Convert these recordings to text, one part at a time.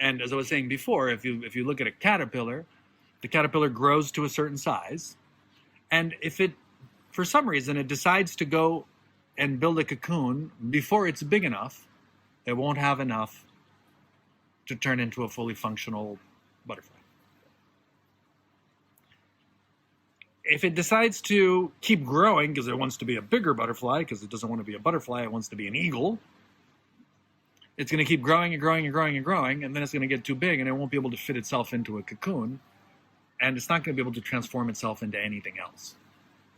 And as I was saying before, if you look at a caterpillar, the caterpillar grows to a certain size, and if it, for some reason, it decides to go and build a cocoon before it's big enough, it won't have enough to turn into a fully functional butterfly. If it decides to keep growing because it wants to be a bigger butterfly, because it doesn't want to be a butterfly, it wants to be an eagle, it's going to keep growing and growing and growing and growing, and then it's going to get too big and it won't be able to fit itself into a cocoon, and it's not going to be able to transform itself into anything else.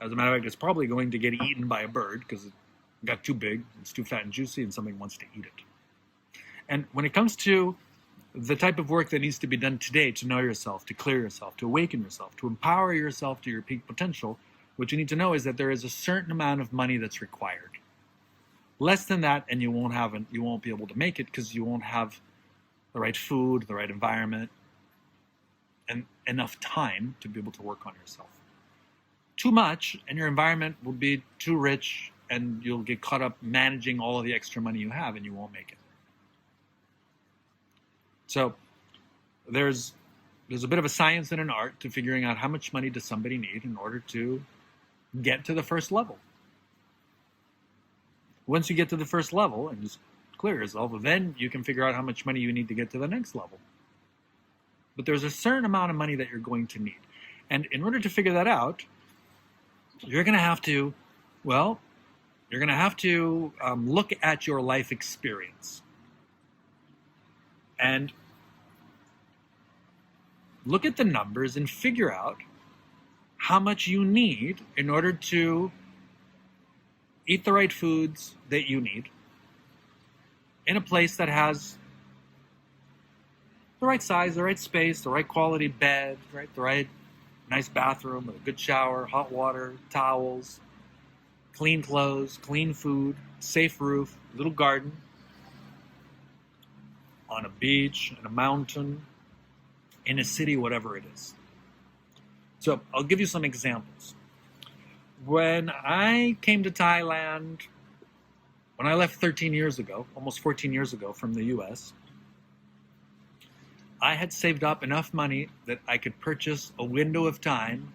As a matter of fact, it's probably going to get eaten by a bird because it got too big, it's too fat and juicy, and something wants to eat it. And when it comes to the type of work that needs to be done today to know yourself, to clear yourself, to awaken yourself, to empower yourself to your peak potential, what you need to know is that there is a certain amount of money that's required. Less than that, and you won't be able to make it because you won't have the right food, the right environment, and enough time to be able to work on yourself. Too much, and your environment will be too rich, and you'll get caught up managing all of the extra money you have, and you won't make it. So there's a bit of a science and an art to figuring out how much money does somebody need in order to get to the first level. Once you get to the first level and just clear yourself, then you can figure out how much money you need to get to the next level. But there's a certain amount of money that you're going to need. And in order to figure that out, you're going to have to look at your life experience. And look at the numbers and figure out how much you need in order to eat the right foods that you need in a place that has the right size, the right space, the right quality bed, right, the right nice bathroom with a good shower, hot water, towels, clean clothes, clean food, safe roof, little garden, on a beach, in a mountain, in a city, whatever it is. So I'll give you some examples. When I came to Thailand, when I left 13 years ago, almost 14 years ago from the US, I had saved up enough money that I could purchase a window of time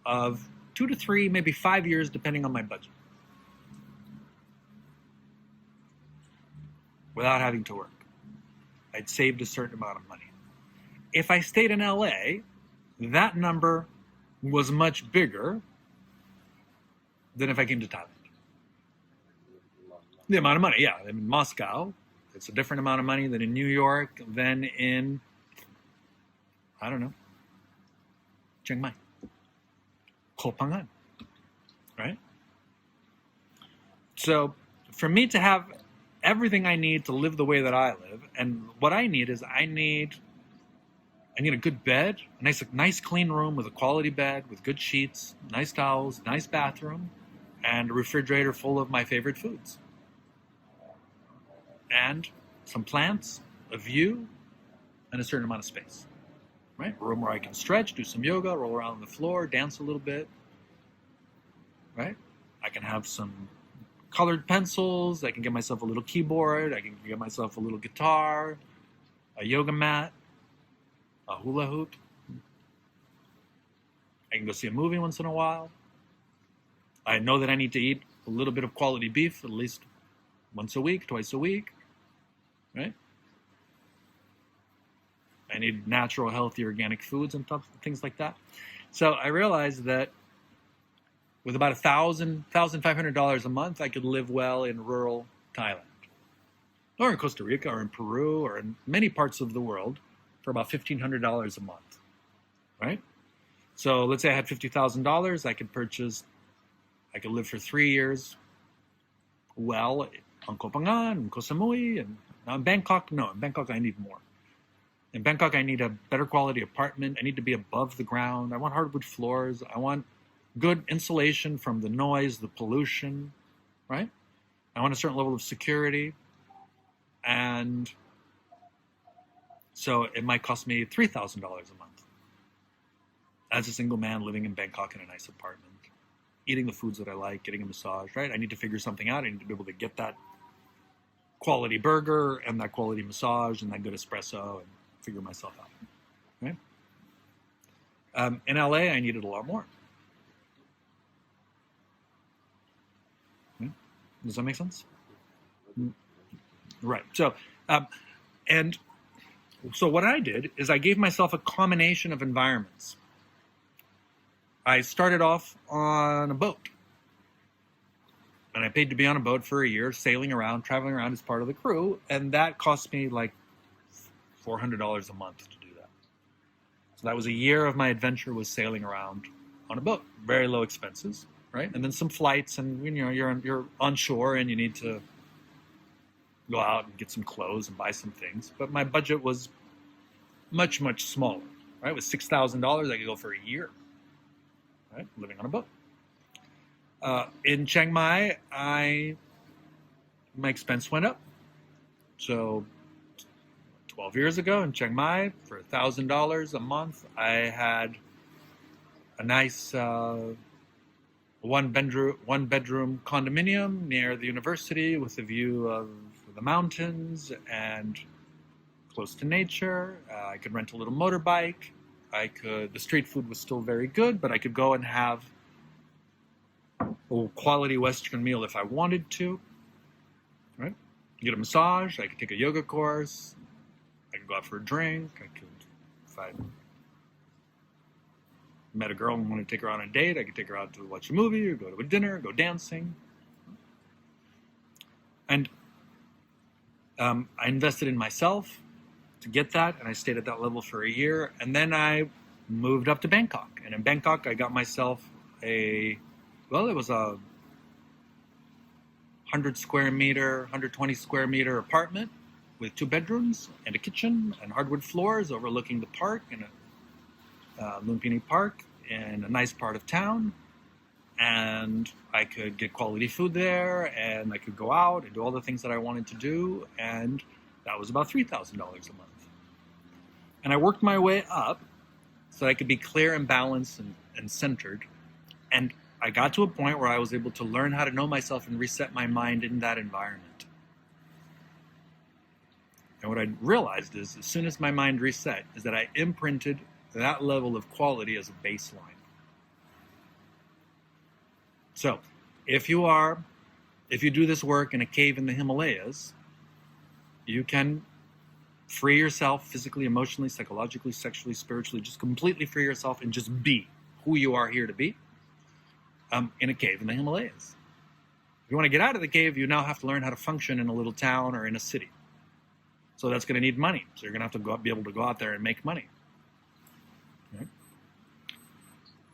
of 2 to 3, maybe 5 years, depending on my budget, without having to work. I'd saved a certain amount of money. If I stayed in LA, that number was much bigger than if I came to Thailand. The amount of money, yeah. In Moscow, it's a different amount of money than in New York, than in, I don't know, Chiang Mai, Koh Phangan, right? So for me to have everything I need to live the way that I live, and what I need is I need a good bed, a nice clean room with a quality bed, with good sheets, nice towels, nice bathroom, and a refrigerator full of my favorite foods. And some plants, a view, and a certain amount of space, right? A room where I can stretch, do some yoga, roll around on the floor, dance a little bit, right? I can have some colored pencils, I can get myself a little keyboard, I can get myself a little guitar, a yoga mat, a hula hoop. I can go see a movie once in a while. I know that I need to eat a little bit of quality beef at least once a week, twice a week, right? I need natural, healthy, organic foods and things like that. So I realized that with about $1,500 a month, I could live well in rural Thailand, or in Costa Rica, or in Peru, or in many parts of the world for about $1,500 a month, right? So let's say I had $50,000, I could live for 3 years well on Koh Phangan, and Koh Samui, and now in Bangkok, no, in Bangkok I need more. In Bangkok I need a better quality apartment, I need to be above the ground, I want hardwood floors, I want good insulation from the noise, the pollution, right? I want a certain level of security, and so it might cost me $3,000 a month as a single man living in Bangkok in a nice apartment, eating the foods that I like, getting a massage, right? I need to figure something out. I need to be able to get that quality burger and that quality massage and that good espresso and figure myself out. Right? In LA, I needed a lot more. Does that make sense? Right. So, and so what I did is I gave myself a combination of environments. I started off on a boat. And I paid to be on a boat for a year, sailing around, traveling around as part of the crew. And that cost me like $400 a month to do that. So that was a year of my adventure, was sailing around on a boat. Very low expenses, right? And then some flights, and you're on shore and you need to go out and get some clothes and buy some things. But my budget was much, much smaller, right? With $6,000, I could go for a year, right? Living on a boat. In Chiang Mai, my expense went up. So 12 years ago in Chiang Mai, for $1,000 a month, I had a nice one bedroom condominium near the university with a view of the mountains and close to nature. I could rent a little motorbike. The street food was still very good, but I could go and have a quality Western meal if I wanted to. Right? Get a massage. I could take a yoga course. I could go out for a drink. If I met a girl and wanted to take her on a date, I could take her out to watch a movie or go to a dinner, go dancing. And I invested in myself to get that, and I stayed at that level for a year. And then I moved up to Bangkok. And in Bangkok, I got myself it was a 100 square meter, 120 square meter apartment with 2 bedrooms and a kitchen and hardwood floors overlooking the park in Lumpini Park in a nice part of town. And I could get quality food there, and I could go out and do all the things that I wanted to do. And that was about $3,000 a month. And I worked my way up so I could be clear and balanced and centered. And I got to a point where I was able to learn how to know myself and reset my mind in that environment. And what I realized is, as soon as my mind reset, is that I imprinted that level of quality as a baseline. So, if you do this work in a cave in the Himalayas, you can free yourself physically, emotionally, psychologically, sexually, spiritually, just completely free yourself and just be who you are here to be in a cave in the Himalayas. If you want to get out of the cave, you now have to learn how to function in a little town or in a city. So that's going to need money. So you're going to have to be able to go out there and make money. Right?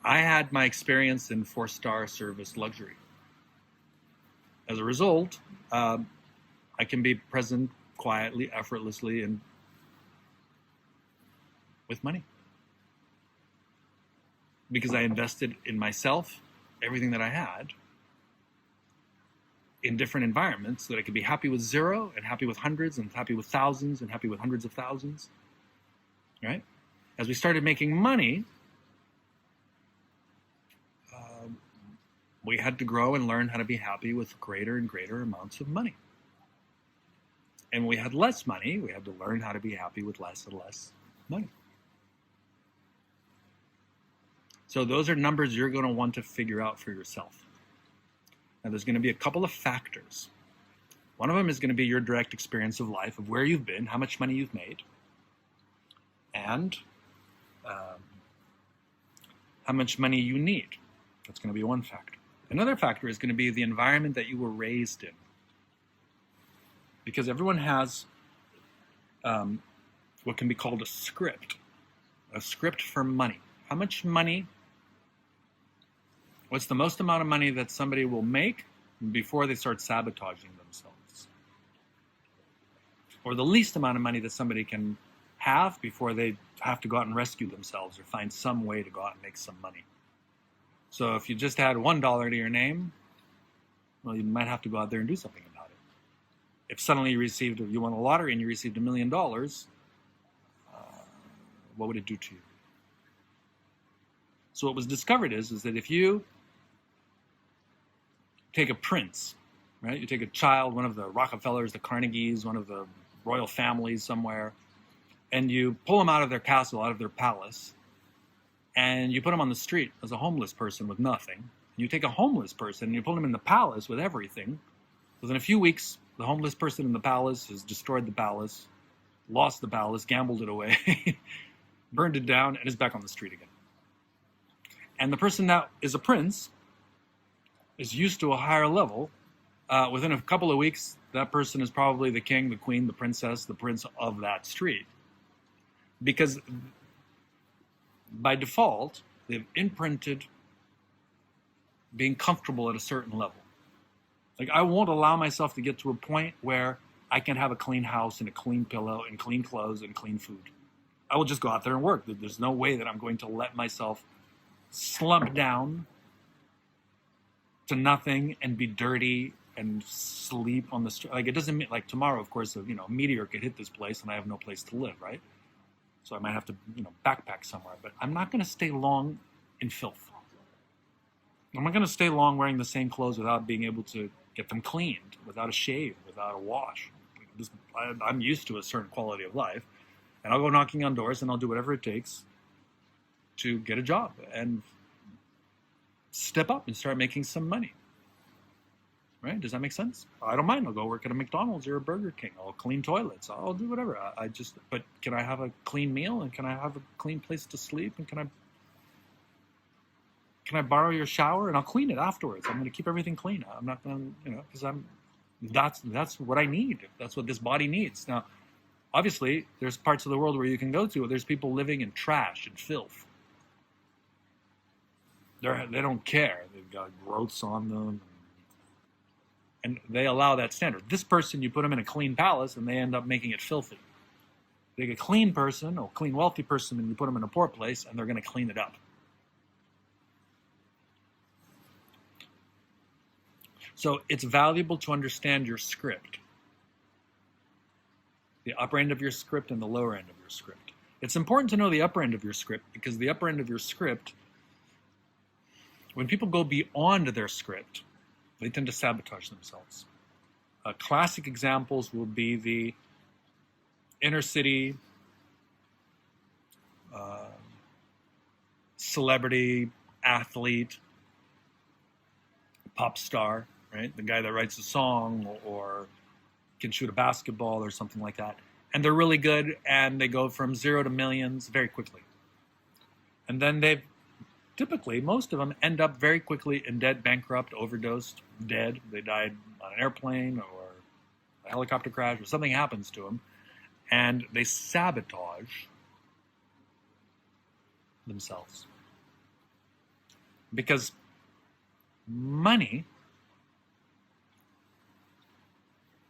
I had my experience in 4-star service luxury. As a result, I can be present quietly, effortlessly, and with money. Because I invested in myself, everything that I had, in different environments, so that I could be happy with 0 and happy with hundreds and happy with thousands and happy with hundreds of thousands. Right? As we started making money, we had to grow and learn how to be happy with greater and greater amounts of money. And when we had less money, we had to learn how to be happy with less and less money. So those are numbers you're going to want to figure out for yourself. Now, there's going to be a couple of factors. One of them is going to be your direct experience of life, of where you've been, how much money you've made, and how much money you need. That's going to be one factor. Another factor is going to be the environment that you were raised in. Because everyone has what can be called a script for money. How much money? What's the most amount of money that somebody will make before they start sabotaging themselves? Or the least amount of money that somebody can have before they have to go out and rescue themselves or find some way to go out and make some money. So if you just had $1 to your name, well, you might have to go out there and do something about it. If suddenly you won a lottery and you received $1 million, what would it do to you? So what was discovered is that if you take a prince right? You take a child, one of the Rockefellers, the Carnegies, one of the royal families somewhere, and you pull them out of their castle, out of their palace, and you put them on the street as a homeless person with nothing. You take a homeless person and you put them in the palace with everything. Within a few weeks, the homeless person in the palace has destroyed the palace, lost the palace, gambled it away, burned it down, and is back on the street again. And the person that is a prince is used to a higher level. Within a couple of weeks, that person is probably the king, the queen, the princess, the prince of that street. Because by default, they've imprinted being comfortable at a certain level. Like, I won't allow myself to get to a point where I can have a clean house and a clean pillow and clean clothes and clean food. I will just go out there and work. There's no way that I'm going to let myself slump down to nothing and be dirty and sleep on the street. Like, it doesn't mean, like, tomorrow, of course, a meteor could hit this place and I have no place to live, right? So I might have to, backpack somewhere. But I'm not going to stay long in filth. I'm not going to stay long wearing the same clothes without being able to get them cleaned, without a shave, without a wash. I'm used to a certain quality of life, and I'll go knocking on doors and I'll do whatever it takes to get a job and step up and start making some money. Right? Does that make sense? I don't mind. I'll go work at a McDonald's or a Burger King. I'll clean toilets. I'll do whatever. But can I have a clean meal, and can I have a clean place to sleep, and can I borrow your shower, and I'll clean it afterwards. I'm going to keep everything clean. I'm not going to, because that's what I need. That's what this body needs. Now, obviously, there's parts of the world where you can go to where there's people living in trash and filth. They don't care. They've got growths on them, and they allow that standard. This person, you put them in a clean palace, and they end up making it filthy. Take a clean person, or clean, wealthy person, and you put them in a poor place, and they're going to clean it up. So it's valuable to understand your script, the upper end of your script and the lower end of your script. It's important to know the upper end of your script, because the upper end of your script, when people go beyond their script, they tend to sabotage themselves. Classic examples will be the inner city celebrity, athlete, pop star, right? The guy that writes a song or can shoot a basketball or something like that. And they're really good, and they go from 0 to millions very quickly. And then typically, most of them end up very quickly in debt, bankrupt, overdosed, dead. They died on an airplane or a helicopter crash, or something happens to them, and they sabotage themselves. Because money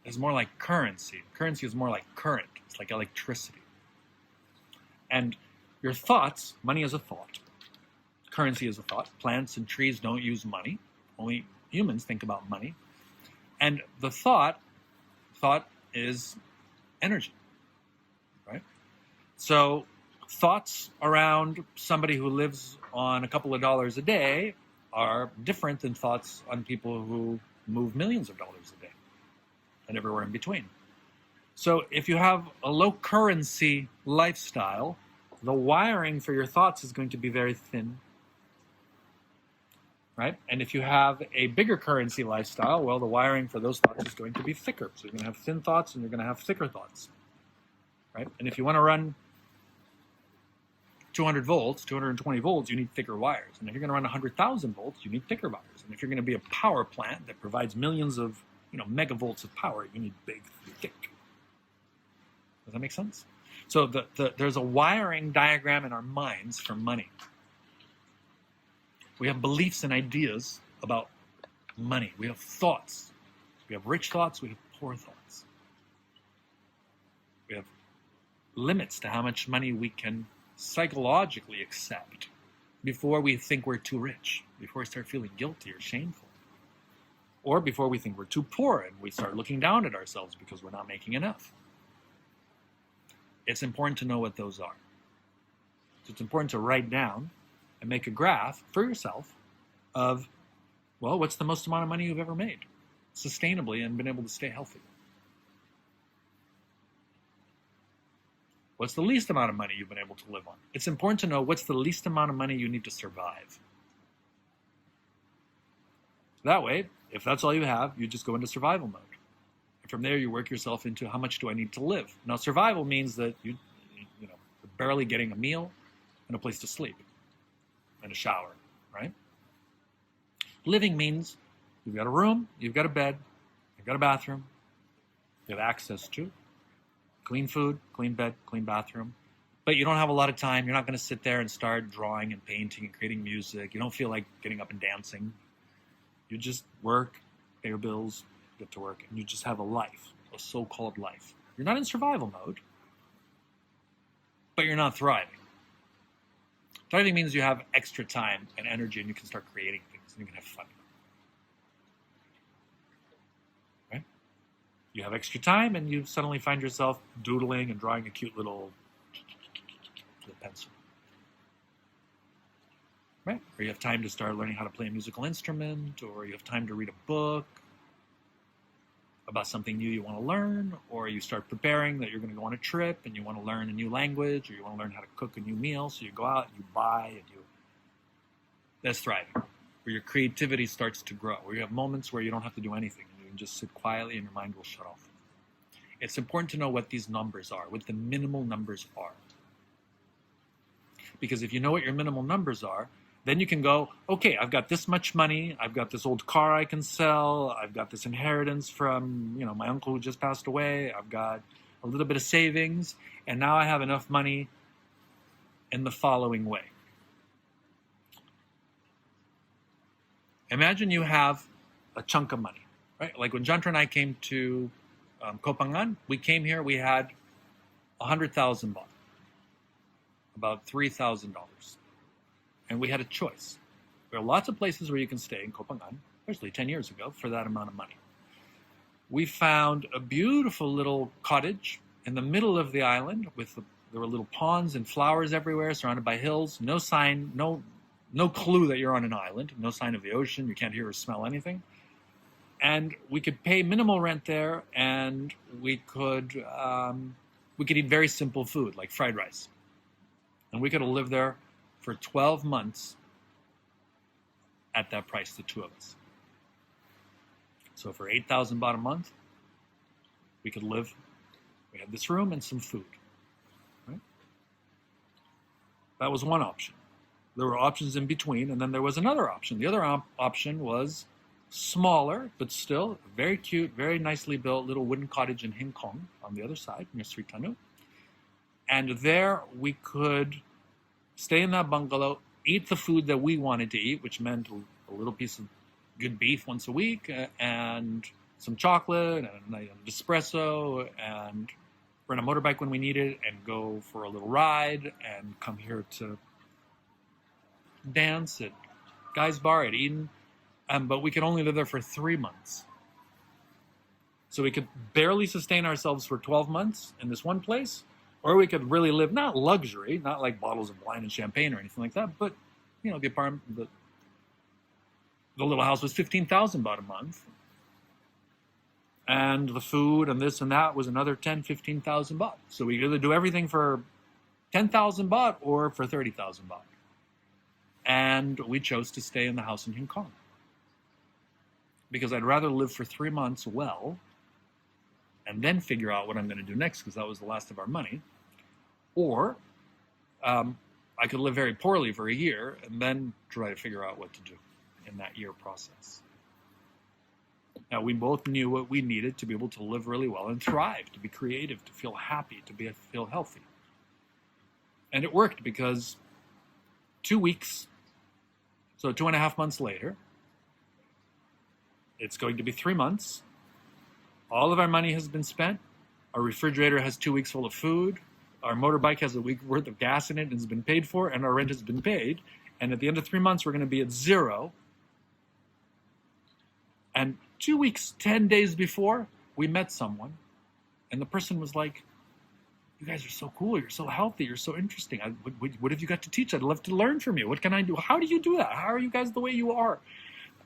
is more like currency. Currency is more like current. It's like electricity. And your thoughts, money is a thought. Currency is a thought. Plants and trees don't use money. Only humans think about money. And the thought is energy, right? So thoughts around somebody who lives on a couple of dollars a day are different than thoughts on people who move millions of dollars a day and everywhere in between. So if you have a low currency lifestyle, the wiring for your thoughts is going to be very thin, right? And if you have a bigger currency lifestyle, well, the wiring for those thoughts is going to be thicker. So you're going to have thin thoughts and you're going to have thicker thoughts, right? And if you want to run 200 volts, 220 volts, you need thicker wires. And if you're going to run 100,000 volts, you need thicker wires. And if you're going to be a power plant that provides millions of megavolts of power, you need big, thick. Does that make sense? So there's a wiring diagram in our minds for money. We have beliefs and ideas about money. We have thoughts. We have rich thoughts. We have poor thoughts. We have limits to how much money we can psychologically accept before we think we're too rich, before we start feeling guilty or shameful, or before we think we're too poor and we start looking down at ourselves because we're not making enough. It's important to know what those are. So it's important to write down and make a graph for yourself of, well, what's the most amount of money you've ever made? sustainably and been able to stay healthy? What's the least amount of money you've been able to live on? It's important to know what's the least amount of money you need to survive. That way, if that's all you have, you just go into survival mode. And from there, you work yourself into how much do I need to live? Now, survival means that you're barely getting a meal and a place to sleep and a shower, right? Living means you've got a room, you've got a bed, you've got a bathroom, you have access to clean food, clean bed, clean bathroom. But you don't have a lot of time. You're not going to sit there and start drawing and painting and creating music. You don't feel like getting up and dancing. You just work, pay your bills, get to work, and you just have a life, a so-called life. You're not in survival mode, but you're not thriving. Thriving means you have extra time and energy and you can start creating things and you can have fun. Right? You have extra time and you suddenly find yourself doodling and drawing a cute little pencil. Right? Or you have time to start learning how to play a musical instrument, or you have time to read a book about something new you want to learn, or you start preparing that you're going to go on a trip and you want to learn a new language, or you want to learn how to cook a new meal, so you go out, you buy, and that's thriving, where your creativity starts to grow, where you have moments where you don't have to do anything, and you can just sit quietly and your mind will shut off. It's important to know what these numbers are, what the minimal numbers are. Because if you know what your minimal numbers are, then you can go, okay, I've got this much money, I've got this old car I can sell, I've got this inheritance from, my uncle who just passed away, I've got a little bit of savings, and now I have enough money in the following way. Imagine you have a chunk of money, right? Like when Jantra and I came to Kopangan, we came here, we had 100,000 baht, about $3,000. And we had a choice. There are lots of places where you can stay in Kopangan, especially 10 years ago, for that amount of money. We found a beautiful little cottage in the middle of the island there were little ponds and flowers everywhere, surrounded by hills, no sign, no clue that you're on an island, no sign of the ocean, you can't hear or smell anything. And we could pay minimal rent there, and we could eat very simple food like fried rice. And we could have lived there for 12 months at that price, the two of us. So for 8,000 baht a month, we could live. We had this room and some food. Right? That was one option. There were options in between, and then there was another option. The other option was smaller, but still very cute, very nicely built little wooden cottage in Hing Kong on the other side, near Sri Tanu. And there we could stay in that bungalow, eat the food that we wanted to eat, which meant a little piece of good beef once a week, and some chocolate, and an espresso, and rent a motorbike when we need it, and go for a little ride, and come here to dance at Guy's Bar at Eden. But we could only live there for 3 months. So we could barely sustain ourselves for 12 months in this one place, or we could really live, not luxury, not like bottles of wine and champagne or anything like that, but, the apartment, the little house was 15,000 baht a month. And the food and this and that was another 10, 15,000 baht. So we could either do everything for 10,000 baht or for 30,000 baht. And we chose to stay in the house in Hong Kong. Because I'd rather live for 3 months well and then figure out what I'm going to do next, because that was the last of our money. Or I could live very poorly for a year and then try to figure out what to do in that year process. Now, we both knew what we needed to be able to live really well and thrive, to be creative, to feel happy, to feel healthy. And it worked, because 2 weeks, so 2.5 months later, it's going to be 3 months. All of our money has been spent. Our refrigerator has 2 weeks full of food. Our motorbike has a week worth of gas in it and has been paid for, and our rent has been paid. And at the end of 3 months, we're going to be at zero. And 2 weeks, 10 days before, we met someone, and the person was like, "You guys are so cool. You're so healthy. You're so interesting. What have you got to teach? I'd love to learn from you. What can I do? How do you do that? How are you guys the way you are?"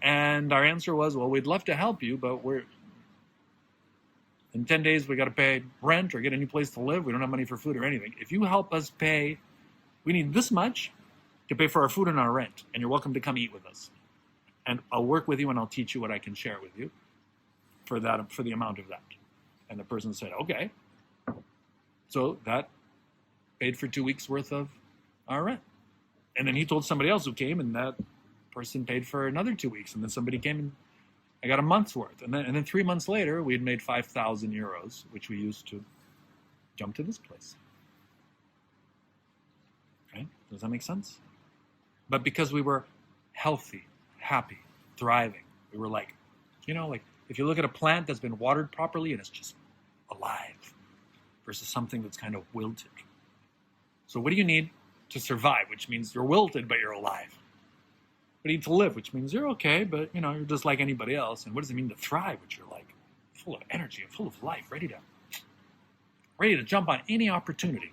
And our answer was, well, we'd love to help you, but in 10 days, we got to pay rent or get a new place to live. We don't have money for food or anything. If you help us pay, we need this much to pay for our food and our rent, and you're welcome to come eat with us. And I'll work with you and I'll teach you what I can share with you for the amount of that. And the person said, okay. So that paid for 2 weeks worth of our rent. And then he told somebody else who came, and that person paid for another 2 weeks. And then somebody came and I got a month's worth. And then 3 months later, we had made 5,000 euros, which we used to jump to this place. Right? Does that make sense? But because we were healthy, happy, thriving, we were like, if you look at a plant that's been watered properly and it's just alive versus something that's kind of wilted. So what do you need to survive? Which means you're wilted, but you're alive. What do you need to live? Which means you're okay, but you're just like anybody else. And what does it mean to thrive? Which you're like full of energy and full of life, ready to jump on any opportunity.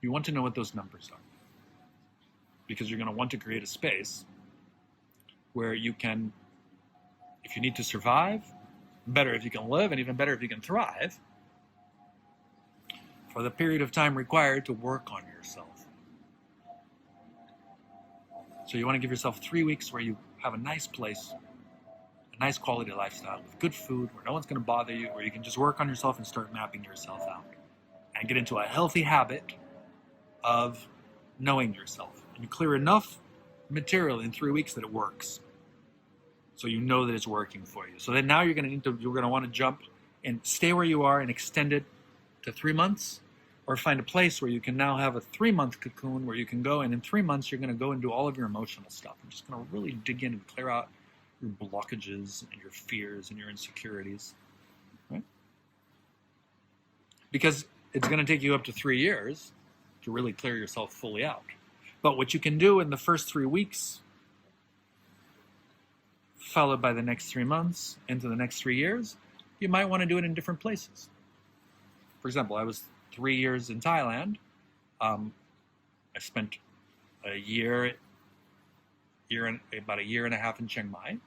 You want to know what those numbers are, because you're going to want to create a space where you can, if you need to survive, better if you can live, and even better if you can thrive, for the period of time required to work on yourself. So you want to give yourself 3 weeks where you have a nice place, a nice quality lifestyle with good food, where no one's going to bother you, where you can just work on yourself and start mapping yourself out and get into a healthy habit of knowing yourself. And you clear enough material in 3 weeks that it works. So you know that it's working for you. So then now you're going to want to jump and stay where you are and extend it to 3 months, or find a place where you can now have a 3-month cocoon where you can go, and in 3 months you're going to go and do all of your emotional stuff. You're just going to really dig in and clear out your blockages and your fears and your insecurities, right? Because it's going to take you up to 3 years to really clear yourself fully out. But what you can do in the first 3 weeks, followed by the next 3 months into the next 3 years, you might want to do it in different places. For example, I was 3 years in Thailand. I spent about a year and a half in Chiang Mai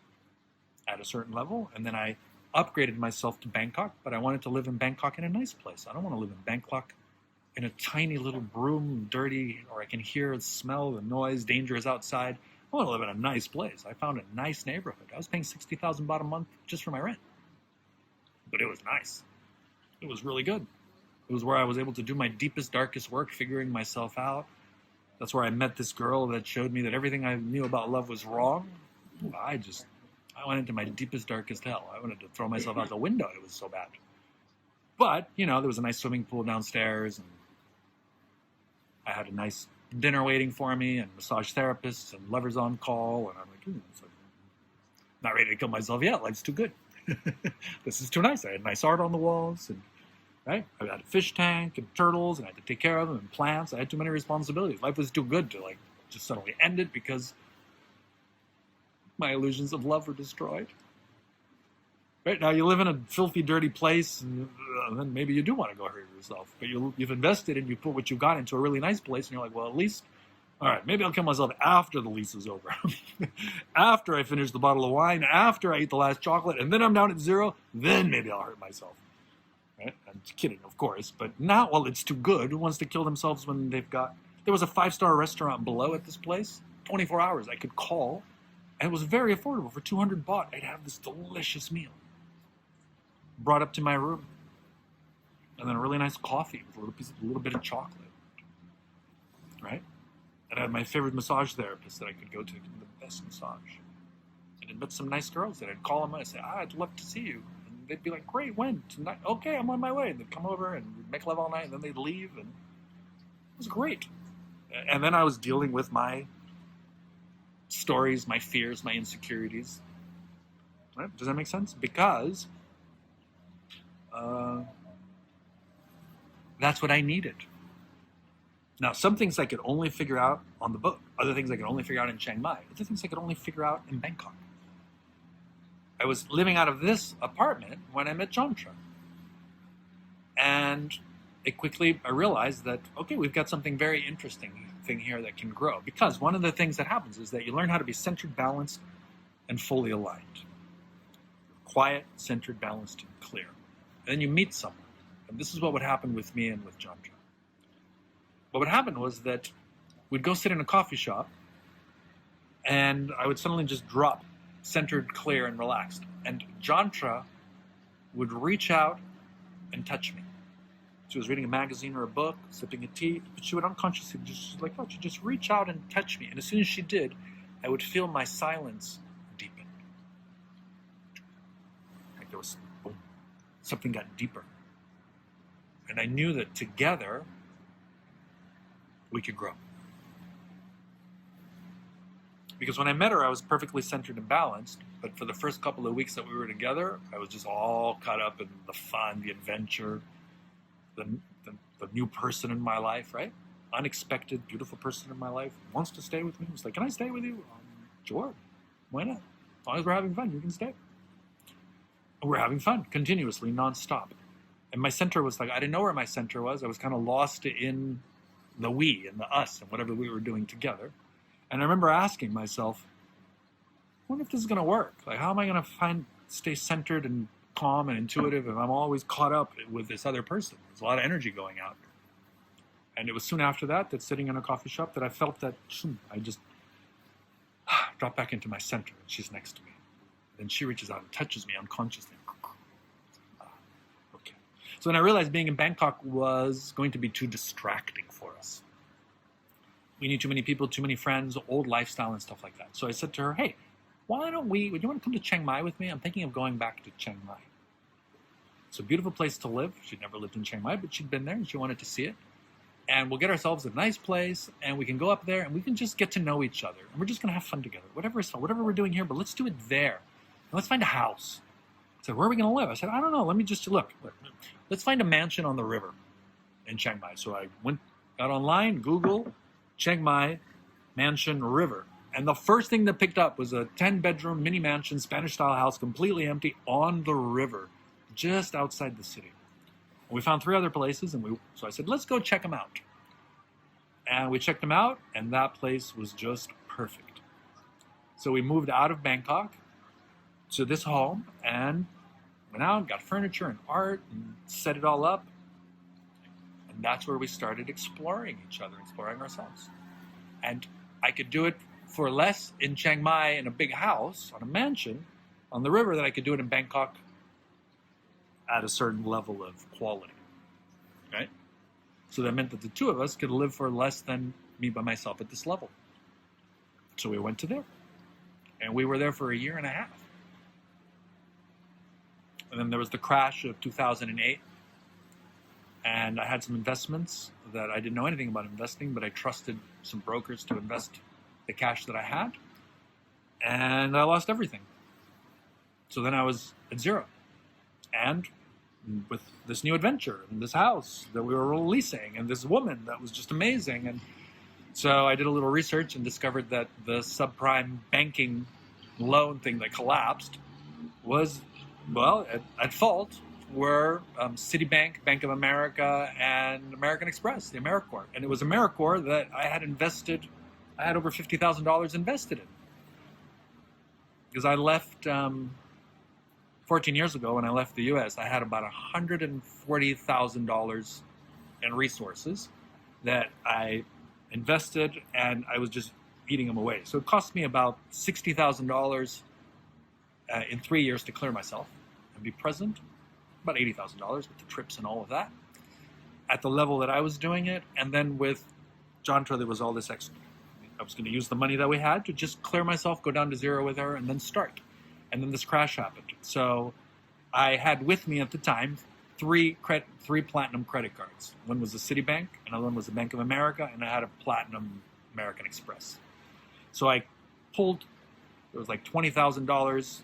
at a certain level, and then I upgraded myself to Bangkok, but I wanted to live in Bangkok in a nice place. I don't want to live in Bangkok in a tiny little room, dirty, or I can hear the smell, the noise, dangerous outside. I want to live in a nice place. I found a nice neighborhood. I was paying 60,000 baht a month just for my rent. But it was nice. It was really good. It was where I was able to do my deepest, darkest work, figuring myself out. That's where I met this girl that showed me that everything I knew about love was wrong. I went into my deepest, darkest hell. I wanted to throw myself out the window. It was so bad. But, there was a nice swimming pool downstairs, and I had a nice dinner waiting for me, and massage therapists and lovers on call, and I'm like, not ready to kill myself yet. Life's too good. This is too nice. I had nice art on the walls, and right, I had a fish tank and turtles, and I had to take care of them, and plants. I had too many responsibilities. Life was too good to just suddenly end it because my illusions of love were destroyed. Right now, you live in a filthy, dirty place, and then maybe you do want to go hurt yourself. But you've invested and you put what you got into a really nice place, and you're like, well, at least, all right, maybe I'll kill myself after the lease is over, after I finish the bottle of wine, after I eat the last chocolate, and then I'm down at 0. Then maybe I'll hurt myself. Right? I'm kidding, of course. But now, well, it's too good. Who wants to kill themselves when they've got... There was a 5-star restaurant below at this place. 24 hours I could call, and it was very affordable. For 200 baht, I'd have this delicious meal brought up to my room, and then a really nice coffee with a little bit of chocolate, right? And I had my favorite massage therapist that I could go to, the best massage. And I'd met some nice girls that I'd call them and I'd say, I'd love to see you. And they'd be like, great, when? Tonight? Okay, I'm on my way. And they'd come over and we'd make love all night, and then they'd leave, and it was great. And then I was dealing with my stories, my fears, my insecurities. Right? Does that make sense? Because that's what I needed. Now, some things I could only figure out on the boat. Other things I could only figure out in Chiang Mai. Other things I could only figure out in Bangkok. I was living out of this apartment when I met Jantra. And I realized that, okay, we've got something very interesting thing here that can grow. Because one of the things that happens is that you learn how to be centered, balanced, and fully aligned. Quiet, centered, balanced, and clear. And then you meet someone. And this is what would happen with me and with John. What would happen was that we'd go sit in a coffee shop, and I would suddenly just drop centered, clear, and relaxed. And Jantra would reach out and touch me. She was reading a magazine or a book, sipping a tea, but she would unconsciously just like, oh, she'd just reach out and touch me. And as soon as she did, I would feel my silence deepen. Like there was, boom, something got deeper. And I knew that together, we could grow. Because when I met her, I was perfectly centered and balanced, but for the first couple of weeks that we were together, I was just all caught up in the fun, the adventure, the new person in my life, right? Unexpected, beautiful person in my life, wants to stay with me. He's like, can I stay with you? Sure, why not? As long as we're having fun, you can stay. And we're having fun, continuously, nonstop. And my center was like, I didn't know where my center was. I was kind of lost in the we and the us and whatever we were doing together. And I remember asking myself, I wonder if this is going to work. Like, how am I going to stay centered and calm and intuitive if I'm always caught up with this other person? There's a lot of energy going out. And it was soon after that, sitting in a coffee shop, that I felt that I just drop back into my center, and she's next to me. Then she reaches out and touches me unconsciously. Okay. So then I realized being in Bangkok was going to be too distracting for us. We need too many people, too many friends, old lifestyle and stuff like that. So I said to her, hey, would you want to come to Chiang Mai with me? I'm thinking of going back to Chiang Mai. It's a beautiful place to live. She'd never lived in Chiang Mai, but she'd been there and she wanted to see it. And we'll get ourselves a nice place and we can go up there and we can just get to know each other. And we're just going to have fun together. Whatever we're doing here, but let's do it there. And let's find a house. I said, where are we going to live? I said, I don't know. Let me just look. Let's find a mansion on the river in Chiang Mai. So I got online, Google, Chiang Mai mansion river. And the first thing that picked up was a 10-bedroom mini mansion, Spanish-style house, completely empty on the river, just outside the city. And we found 3 other places, so I said, let's go check them out. And we checked them out, and that place was just perfect. So we moved out of Bangkok to this home, and went out and got furniture and art, and set it all up. And that's where we started exploring each other, exploring ourselves. And I could do it for less in Chiang Mai in a big house, on a mansion, on the river, than I could do it in Bangkok at a certain level of quality, right? So that meant that the 2 of us could live for less than me by myself at this level. So we went to there. And we were there for 1.5 years. And then there was the crash of 2008. And I had some investments that I didn't know anything about investing, but I trusted some brokers to invest the cash that I had. And I lost everything. So then I was at zero. And with this new adventure, and this house that we were releasing, and this woman that was just amazing. And so I did a little research and discovered that the subprime banking loan thing that collapsed was, well, at fault were Citibank, Bank of America, and American Express, the AmeriCorps. And it was AmeriCorps that I had over $50,000 invested in. Because I left 14 years ago when I left the U.S., I had about $140,000 in resources that I invested, and I was just eating them away. So it cost me about $60,000 in 3 years to clear myself and be present. About $80,000 with the trips and all of that at the level that I was doing it. And then with Jantra, there was all this extra. I was going to use the money that we had to just clear myself, go down to zero with her, and then start. And then this crash happened. So I had with me at the time 3 platinum credit cards. One was a Citibank, another one was a Bank of America, and I had a platinum American Express. So I pulled, it was like $20,000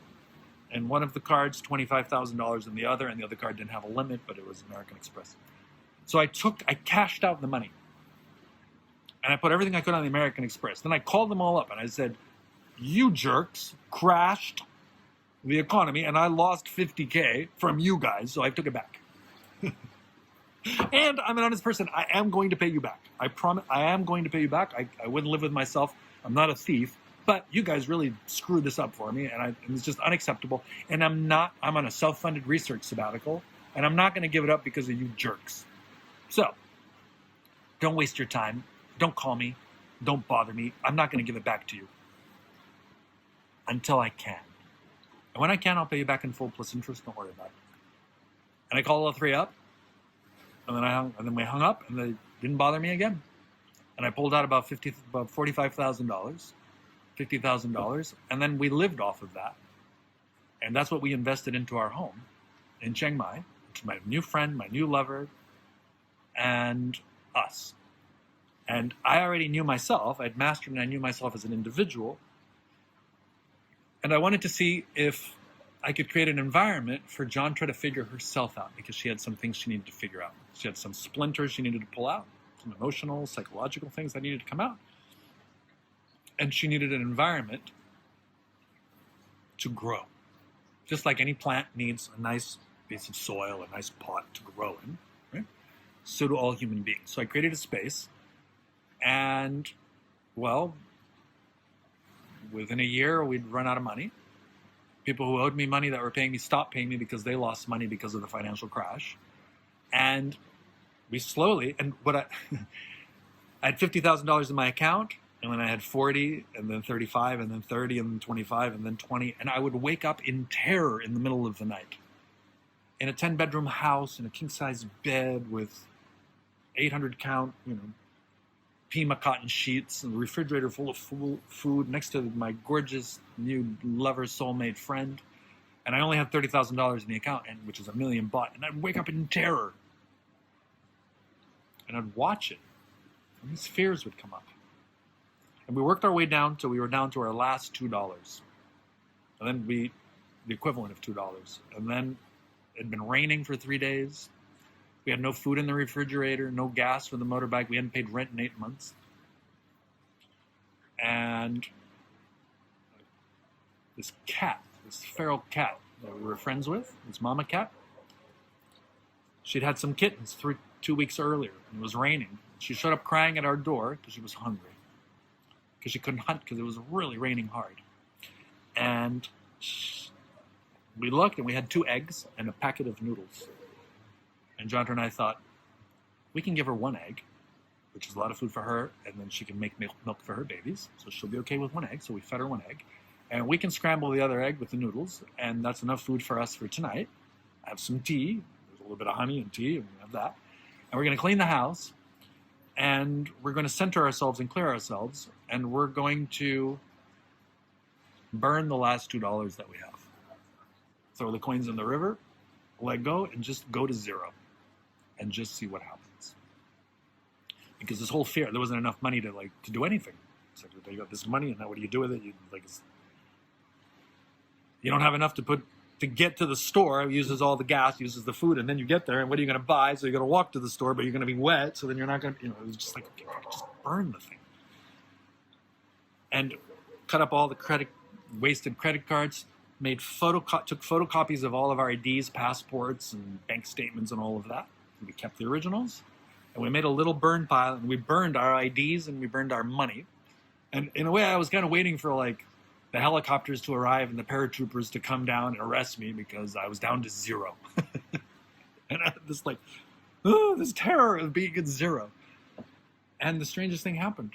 in one of the cards, $25,000 in the other, and the other card didn't have a limit, but it was American Express. So I cashed out the money. And I put everything I could on the American Express. Then I called them all up and I said, you jerks crashed the economy and I lost $50K from you guys, so I took it back. And I'm an honest person. I am going to pay you back. I promise. I am going to pay you back. I wouldn't live with myself. I'm not a thief. But you guys really screwed this up for me, and it's just unacceptable. And I'm on a self-funded research sabbatical, and I'm not going to give it up because of you jerks. So, don't waste your time. Don't call me. Don't bother me. I'm not going to give it back to you until I can. And when I can, I'll pay you back in full plus interest. Don't worry about it. And I called all three up, and then we hung up, and they didn't bother me again. And I pulled out about $45,000, $50,000, and then we lived off of that. And that's what we invested into our home in Chiang Mai, which is my new friend, my new lover, and us. And I already knew myself. I'd mastered and I knew myself as an individual. And I wanted to see if I could create an environment for Jantra to figure herself out, because she had some things she needed to figure out. She had some splinters she needed to pull out, some emotional, psychological things that needed to come out. And she needed an environment to grow. Just like any plant needs a nice piece of soil, a nice pot to grow in, right? So do all human beings. So I created a space, and, well, within a year, we'd run out of money. People who owed me money that were paying me stopped paying me because they lost money because of the financial crash. And we slowly, and I had $50,000 in my account, and then I had 40, and then 35, and then 30, and then 25, and then 20. And I would wake up in terror in the middle of the night in a 10-bedroom house, in a king-size bed with 800 count, Pima cotton sheets, and a refrigerator full of food next to my gorgeous new lover, soulmate friend. And I only had $30,000 in the account, which is $1 million baht. And I'd wake up in terror. And I'd watch it. And these fears would come up. And we worked our way down till we were down to our last $2. And then the equivalent of $2. And then it'd been raining for 3 days. We had no food in the refrigerator, no gas for the motorbike. We hadn't paid rent in 8 months. And this feral cat that we were friends with, this mama cat, she'd had some kittens 2 weeks earlier, and it was raining. She showed up crying at our door because she was hungry, because she couldn't hunt because it was really raining hard. And we looked, and we had 2 eggs and a packet of noodles. And John and I thought, we can give her 1 egg, which is a lot of food for her, and then she can make milk for her babies, so she'll be okay with 1 egg. So we fed her 1 egg. And we can scramble the other egg with the noodles, and that's enough food for us for tonight. I have some tea. There's a little bit of honey and tea, and we have that. And we're going to clean the house, and we're going to center ourselves and clear ourselves, and we're going to burn the last $2 that we have. Throw the coins in the river, let go, and just go to zero. And just see what happens. Because this whole fear, there wasn't enough money to do anything. It's like, you got this money, and now what do you do with it? You don't have enough to get to the store. It uses all the gas, uses the food, and then you get there, and what are you going to buy? So you're going to walk to the store, but you're going to be wet, so then you're not going to, it was just like, okay, just burn the thing. And cut up all the wasted credit cards, took photocopies of all of our IDs, passports, and bank statements, and all of that. We kept the originals, and we made a little burn pile, and we burned our IDs, and we burned our money. And in a way, I was kind of waiting for the helicopters to arrive and the paratroopers to come down and arrest me, because I was down to zero. And I had this terror of being at zero. And the strangest thing happened.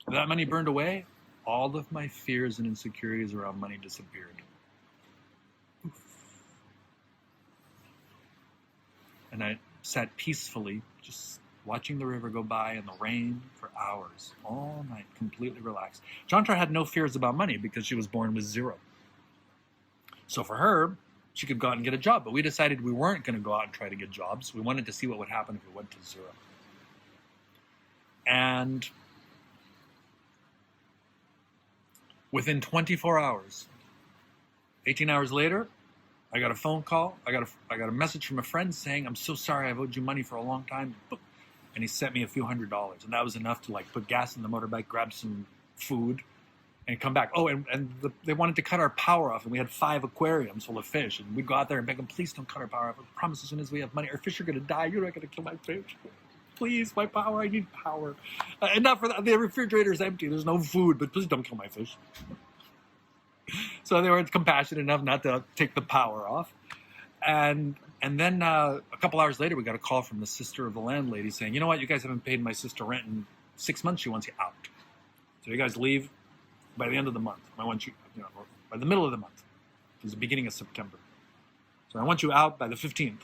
That money burned away. All of my fears and insecurities around money disappeared. And I sat peacefully, just watching the river go by in the rain for hours, all night, completely relaxed. Jantra had no fears about money because she was born with zero. So for her, she could go out and get a job. But we decided we weren't going to go out and try to get jobs. We wanted to see what would happen if it went to zero. And within 24 hours, 18 hours later, I got a phone call. I got a message from a friend saying, "I'm so sorry, I've owed you money for a long time." And he sent me a few $100s. And that was enough to put gas in the motorbike, grab some food, and come back. Oh, they wanted to cut our power off, and we had 5 aquariums full of fish, and we'd go out there and beg them, please don't cut our power off. I promise as soon as we have money, our fish are going to die. You're not going to kill my fish. Please, my power, I need power. And not for that, the refrigerator's empty. There's no food, but please don't kill my fish. So they were compassionate enough not to take the power off. And then a couple hours later, we got a call from the sister of the landlady saying, you know what, you guys haven't paid my sister rent in 6 months. She wants you out. So you guys leave by the end of the month. I want you, by the middle of the month. It was the beginning of September. So I want you out by the 15th.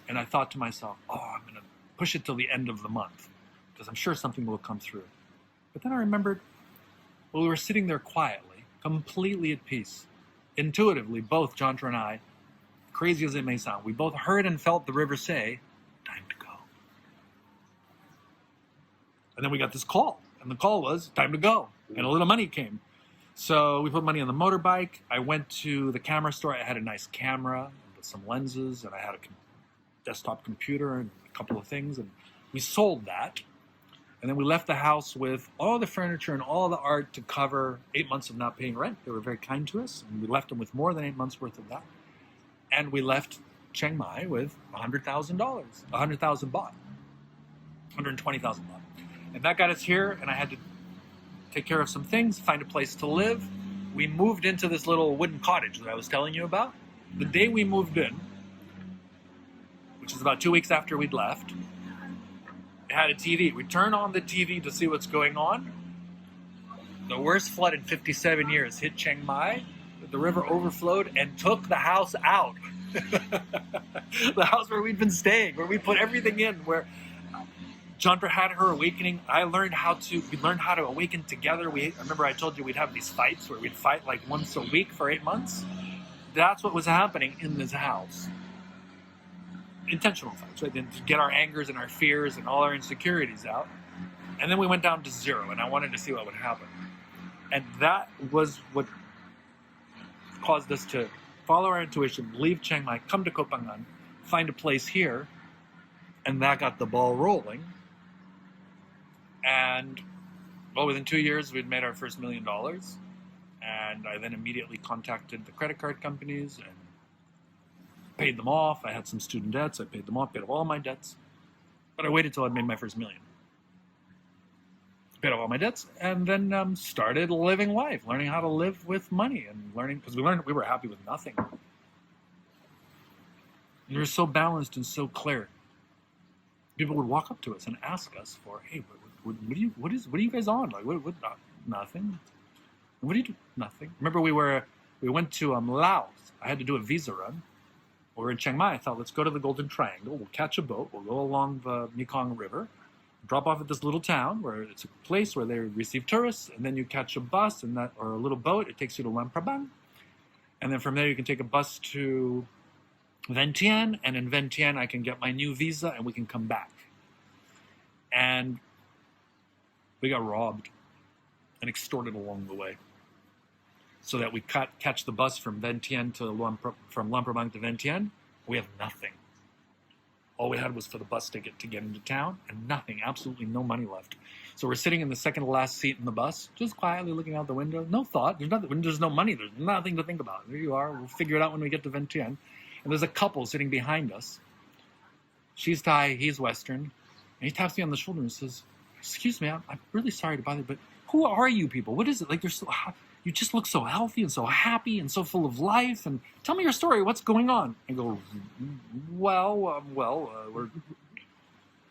And I thought to myself, I'm going to push it till the end of the month because I'm sure something will come through. But then I remembered, we were sitting there quietly, completely at peace. Intuitively, both Jontra and I, crazy as it may sound, we both heard and felt the river say, time to go. And then we got this call. And the call was, time to go. And a little money came. So we put money on the motorbike. I went to the camera store. I had a nice camera with some lenses, and I had a desktop computer and a couple of things. And we sold that. And then we left the house with all the furniture and all the art to cover 8 months of not paying rent. They were very kind to us. And we left them with more than 8 months worth of that. And we left Chiang Mai with $100,000, 100,000 baht, 120,000 baht. And that got us here, and I had to take care of some things, find a place to live. We moved into this little wooden cottage that I was telling you about. The day we moved in, which is about 2 weeks after we'd left, it had a TV. We turn on the TV to see what's going on. The worst flood in 57 years hit Chiang Mai. The river overflowed and took the house out. The house where we'd been staying, where we put everything in, where Chandra had her awakening. We learned how to awaken together. I remember I told you we'd have these fights where we'd fight like once a week for 8 months. That's what was happening in this house. Intentional fights, right? Then to get our angers and our fears and all our insecurities out. And then we went down to 0, and I wanted to see what would happen. And that was what caused us to follow our intuition, leave Chiang Mai, come to Koh Phangan, find a place here, and that got the ball rolling. And within 2 years, we'd made our first $1 million. And I then immediately contacted the credit card companies and paid them off. I had some student debts. I paid them off, paid off all my debts. But I waited till I made my first $1 million. Paid off all my debts, and then started living life, learning how to live with money, and learning, because we were happy with nothing. And we were so balanced and so clear. People would walk up to us and ask us for, hey, what are you guys on? Like, what nothing. What do you do? Nothing. Remember, we went to Laos. I had to do a visa run. We were in Chiang Mai. I thought, let's go to the Golden Triangle. We'll catch a boat. We'll go along the Mekong River, drop off at this little town where it's a place where they receive tourists, and then you catch a bus or a little boat. It takes you to Luang Prabang, and then from there you can take a bus to Vientiane, and in Vientiane I can get my new visa and we can come back. And we got robbed and extorted along the way, so that we catch the bus from Vientiane from Luang Prabang to Vientiane. We have nothing. All we had was for the bus ticket to get into town, and nothing, absolutely no money left. So we're sitting in the second to last seat in the bus, just quietly looking out the window. No thought. There's nothing. When there's no money, there's nothing to think about. There you are. We'll figure it out when we get to Vientiane. And there's a couple sitting behind us. She's Thai, he's Western. And he taps me on the shoulder and says, excuse me, I'm really sorry to bother you, but who are you people? What is it? Like, you just look so healthy and so happy and so full of life. And tell me your story. What's going on? I go, we're all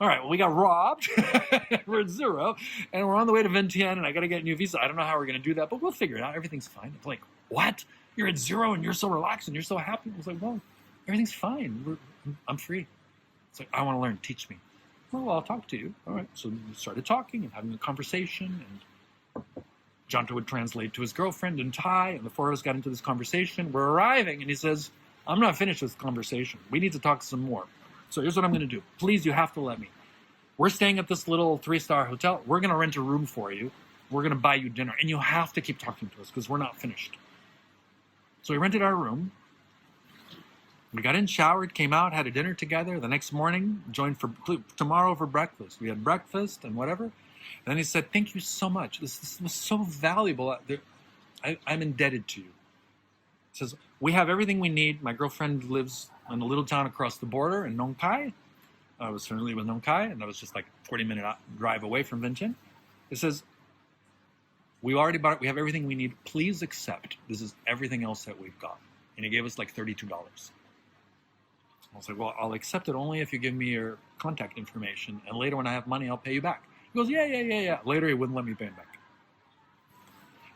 right. Well, we got robbed. We're at 0, and we're on the way to Vientiane, and I got to get a new visa. I don't know how we're going to do that, but we'll figure it out. Everything's fine. It's like, what? You're at 0, and you're so relaxed, and you're so happy. I was like, well, everything's fine. I'm free. It's like, I want to learn. Teach me. Well, I'll talk to you. All right. So we started talking and having a conversation, and Jonta would translate to his girlfriend in Thai, and the 4 of us got into this conversation. We're arriving, and he says, I'm not finished with this conversation. We need to talk some more. So here's what I'm going to do. Please, you have to let me. We're staying at this little 3-star hotel. We're going to rent a room for you. We're going to buy you dinner, and you have to keep talking to us because we're not finished. So we rented our room. We got in, showered, came out, had a dinner together. The next morning, joined for tomorrow for breakfast. We had breakfast and whatever. And then he said, thank you so much. This was so valuable. I'm indebted to you. He says, we have everything we need. My girlfriend lives in a little town across the border in Nong Khai. I was familiar with Nong Khai, and I was just like 40-minute drive away from Vientiane. It says, we already bought it. We have everything we need. Please accept. This is everything else that we've got. And he gave us like $32. I was like, well, I'll accept it only if you give me your contact information. And later when I have money, I'll pay you back. He goes, yeah. Later, he wouldn't let me pay him back.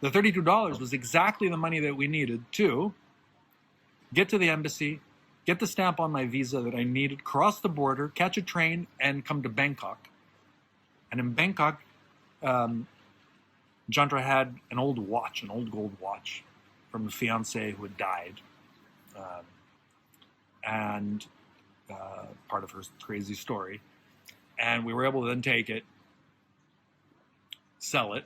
The $32 was exactly the money that we needed to get to the embassy, get the stamp on my visa that I needed, cross the border, catch a train, and come to Bangkok. And in Bangkok, Jandra had an old watch, an old gold watch from a fiance who had died. And part of her crazy story. And we were able to then take it, sell it,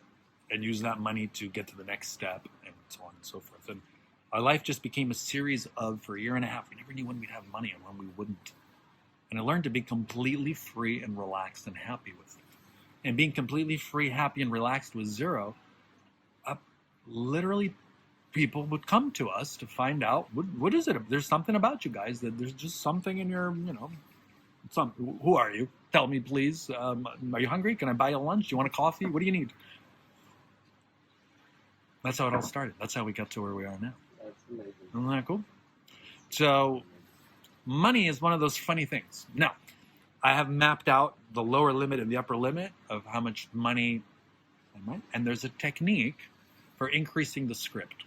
and use that money to get to the next step, and so on and so forth. And our life just became a series of, for a year and a half, we never knew when we'd have money and when we wouldn't. And I learned to be completely free and relaxed and happy with it. And being completely free, happy, and relaxed with zero, literally people would come to us to find out, what is it? There's something about you guys, that there's just something in your, who are you? Tell me, please. Are you hungry? Can I buy you lunch? Do you want a coffee? What do you need? That's how it all started. That's how we got to where we are now. That's amazing. Isn't that cool? So money is one of those funny things. Now, I have mapped out the lower limit and the upper limit of how much money, and there's a technique for increasing the script.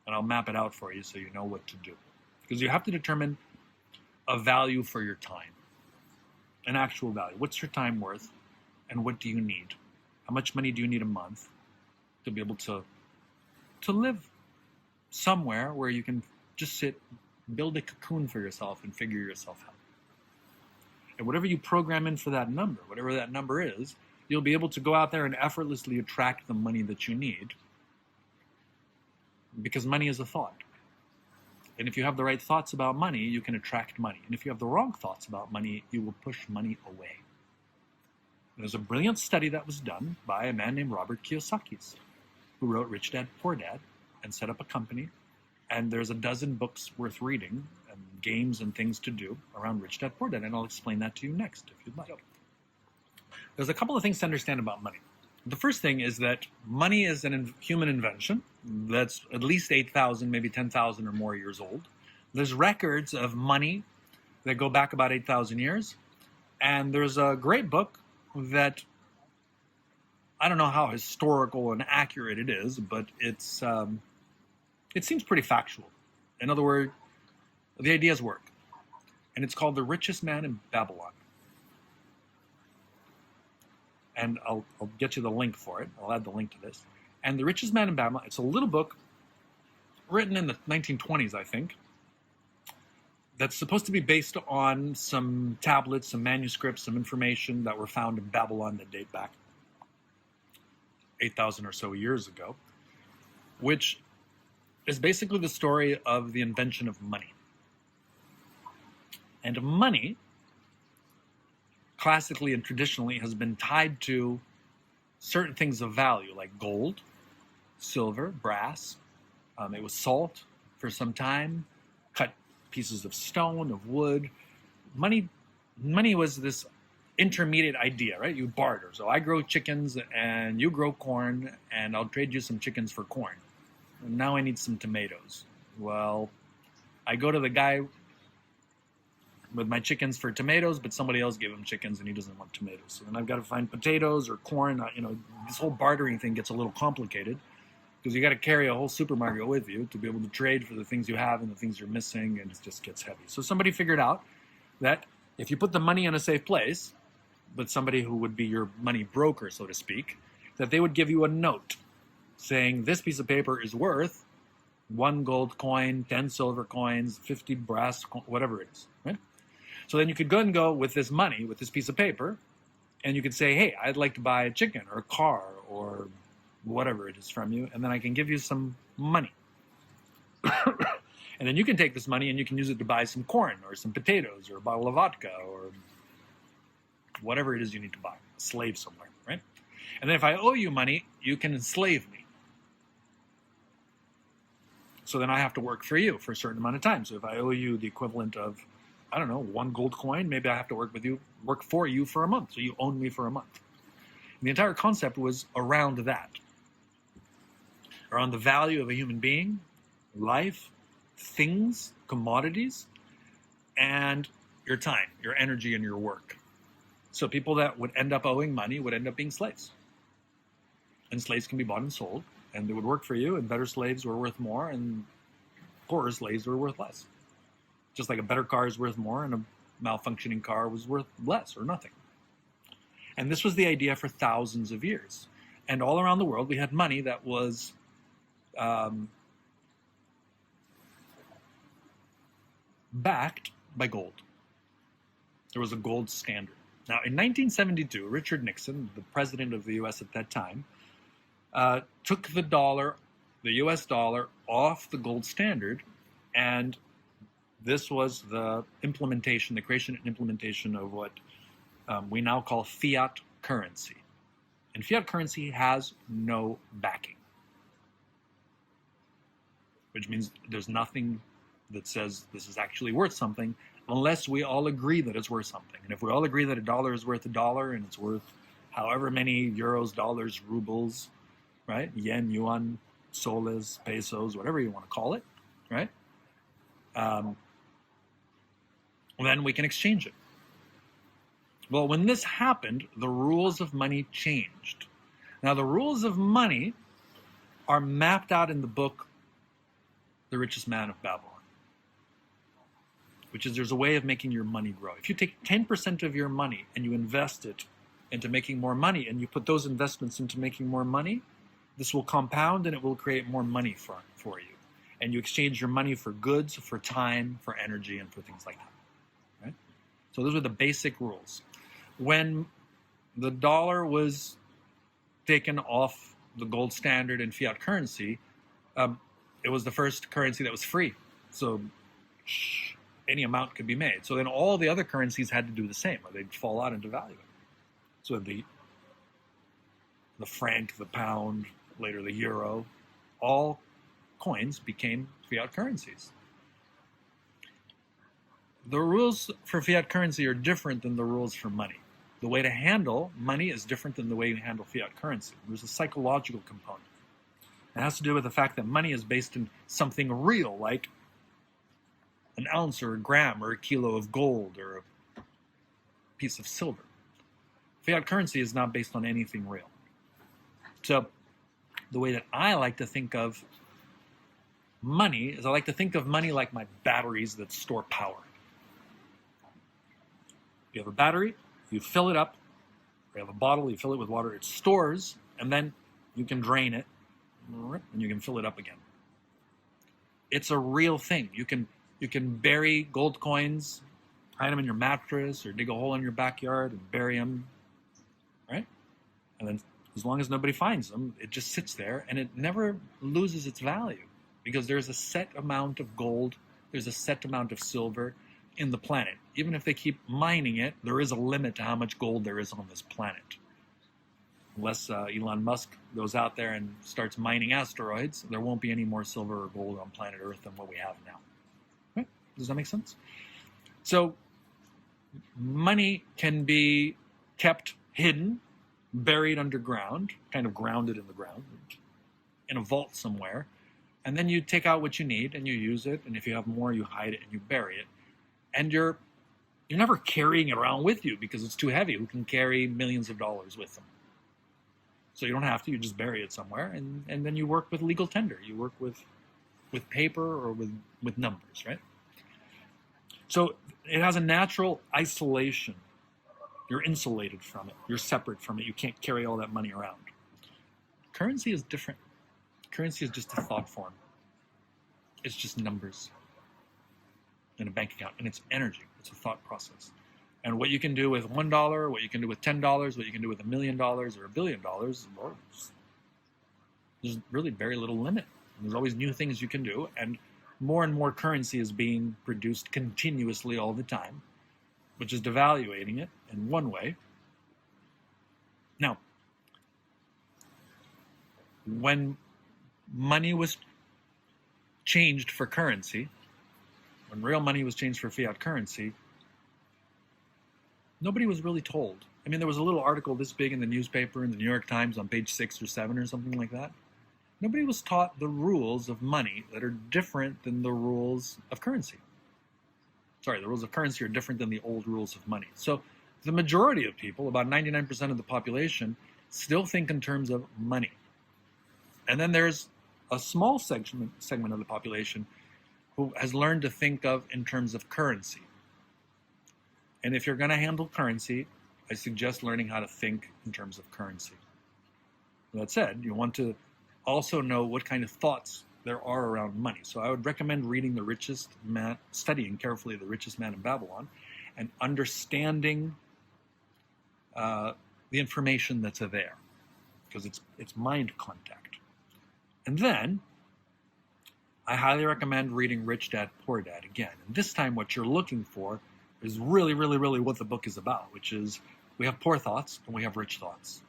And I'll map it out for you so you know what to do. Because you have to determine a value for your time, an actual value. What's your time worth, and what do you need? How much money do you need a month to be able to live somewhere where you can just sit, build a cocoon for yourself and figure yourself out. And whatever you program in for that number, whatever that number is, you'll be able to go out there and effortlessly attract the money that you need, because money is a thought. And if you have the right thoughts about money, you can attract money. And if you have the wrong thoughts about money, you will push money away. There's a brilliant study that was done by a man named Robert Kiyosaki, who wrote Rich Dad, Poor Dad, and set up a company. And there's a dozen books worth reading, and games and things to do around Rich Dad, Poor Dad. And I'll explain that to you next, if you'd like. There's a couple of things to understand about money. The first thing is that money is a human invention that's at least 8,000, maybe 10,000 or more years old. There's records of money that go back about 8,000 years. And there's a great book that, I don't know how historical and accurate it is, but it seems pretty factual. In other words, the ideas work. And it's called The Richest Man in Babylon. And I'll get you the link for it. I'll add the link to this. And The Richest Man in Babylon, it's a little book written in the 1920s, I think, that's supposed to be based on some tablets, some manuscripts, some information that were found in Babylon that date back 8,000 or so years ago, which is basically the story of the invention of money. And money, classically and traditionally, has been tied to certain things of value, like gold, silver, brass. It was salt for some time, cut pieces of stone, of wood. Money was this intermediate idea, right? You barter. So I grow chickens and you grow corn, and I'll trade you some chickens for corn. And now I need some tomatoes. Well, I go to the guy with my chickens for tomatoes, but somebody else gave him chickens and he doesn't want tomatoes. So then I've got to find potatoes or corn. This whole bartering thing gets a little complicated because you got to carry a whole supermarket with you to be able to trade for the things you have and the things you're missing, and it just gets heavy. So somebody figured out that if you put the money in a safe place, but somebody who would be your money broker, so to speak, that they would give you a note saying this piece of paper is worth 1 gold coin, 10 silver coins, 50 brass, whatever it is, right? So then you could go with this money, with this piece of paper, and you could say, hey, I'd like to buy a chicken or a car or whatever it is from you, and then I can give you some money. And then you can take this money and you can use it to buy some corn or some potatoes or a bottle of vodka or whatever it is you need to buy, a slave somewhere, right? And then if I owe you money, you can enslave me. So then I have to work for you for a certain amount of time. So if I owe you the equivalent of, I don't know, 1 gold coin, maybe I have to work for you for a month. So you own me for a month. And the entire concept was around that, around the value of a human being, life, things, commodities, and your time, your energy, and your work. So people that would end up owing money would end up being slaves. And slaves can be bought and sold, and they would work for you, and better slaves were worth more, and poorer slaves were worth less. Just like a better car is worth more, and a malfunctioning car was worth less or nothing. And this was the idea for thousands of years. And all around the world, we had money that was backed by gold. There was a gold standard. Now, in 1972, Richard Nixon, the president of the U.S. at that time, took the U.S. dollar off the gold standard, and this was the implementation, the creation and implementation of what we now call fiat currency. And fiat currency has no backing, which means there's nothing that says this is actually worth something unless we all agree that it's worth something. And if we all agree that a dollar is worth a dollar and it's worth however many euros, dollars, rubles, right? Yen, yuan, soles, pesos, whatever you want to call it, right? Then we can exchange it. Well, when this happened, the rules of money changed. Now, the rules of money are mapped out in the book, The Richest Man of Babylon, which is there's a way of making your money grow. If you take 10% of your money and you invest it into making more money, and you put those investments into making more money, this will compound and it will create more money for you. And you exchange your money for goods, for time, for energy, and for things like that. Right? So those are the basic rules. When the dollar was taken off the gold standard and fiat currency, it was the first currency that was free. So any amount could be made. So then all the other currencies had to do the same, or they'd fall out into value. So the franc, the pound, later the euro, all coins became fiat currencies. The rules for fiat currency are different than the rules for money. The way to handle money is different than the way you handle fiat currency. There's a psychological component. It has to do with the fact that money is based in something real, like an ounce or a gram or a kilo of gold or a piece of silver. Fiat currency is not based on anything real. So the way that I like to think of money is I like to think of money like my batteries that store power. You have a battery, you fill it up, you have a bottle, you fill it with water, it stores, and then you can drain it, and you can fill it up again. It's a real thing. You can bury gold coins, hide them in your mattress, or dig a hole in your backyard and bury them, right? And then as long as nobody finds them, it just sits there, and it never loses its value, because there's a set amount of gold, there's a set amount of silver in the planet. Even if they keep mining it, there is a limit to how much gold there is on this planet. Unless Elon Musk goes out there and starts mining asteroids, there won't be any more silver or gold on planet Earth than what we have now. Right? Does that make sense? So money can be kept hidden, buried underground, kind of grounded in the ground, in a vault somewhere, and then you take out what you need and you use it, and if you have more, you hide it and you bury it. And you're never carrying it around with you because it's too heavy. Who can carry millions of dollars with them? So you don't have to. You just bury it somewhere, and then you work with legal tender. You work with paper or with numbers, right? So it has a natural isolation. You're insulated from it. You're separate from it. You can't carry all that money around. Currency is different. Currency is just a thought form. It's just numbers in a bank account, and it's energy. It's a thought process. And what you can do with $1, what you can do with $10, what you can do with $1 million or $1 billion, well, there's really very little limit. There's always new things you can do, and more currency is being produced continuously all the time, which is devaluating it in one way. Now, when money was changed for currency, when real money was changed for fiat currency, nobody was really told. I mean, there was a little article this big in the newspaper, in the New York Times on page 6 or 7 or something like that. Nobody was taught the rules of money that are different than the rules of currency. Sorry, the rules of currency are different than the old rules of money. So the majority of people, about 99% of the population, still think in terms of money. And then there's a small segment of the population who has learned to think of in terms of currency. And if you're going to handle currency, I suggest learning how to think in terms of currency. That said, you want to also know what kind of thoughts there are around money. So I would recommend reading studying carefully The Richest Man in Babylon, and understanding the information that's there, because it's mind contact. And then I highly recommend reading Rich Dad, Poor Dad again. And this time what you're looking for is really, really, really what the book is about, which is we have poor thoughts and we have rich thoughts.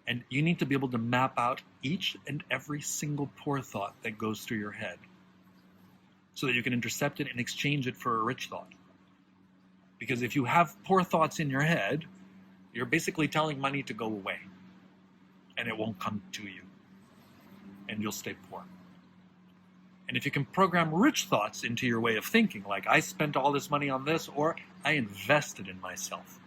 And you need to be able to map out each and every single poor thought that goes through your head so that you can intercept it and exchange it for a rich thought. Because if you have poor thoughts in your head, you're basically telling money to go away, and it won't come to you, and you'll stay poor. And if you can program rich thoughts into your way of thinking, like I spent all this money on this, or I invested in myself,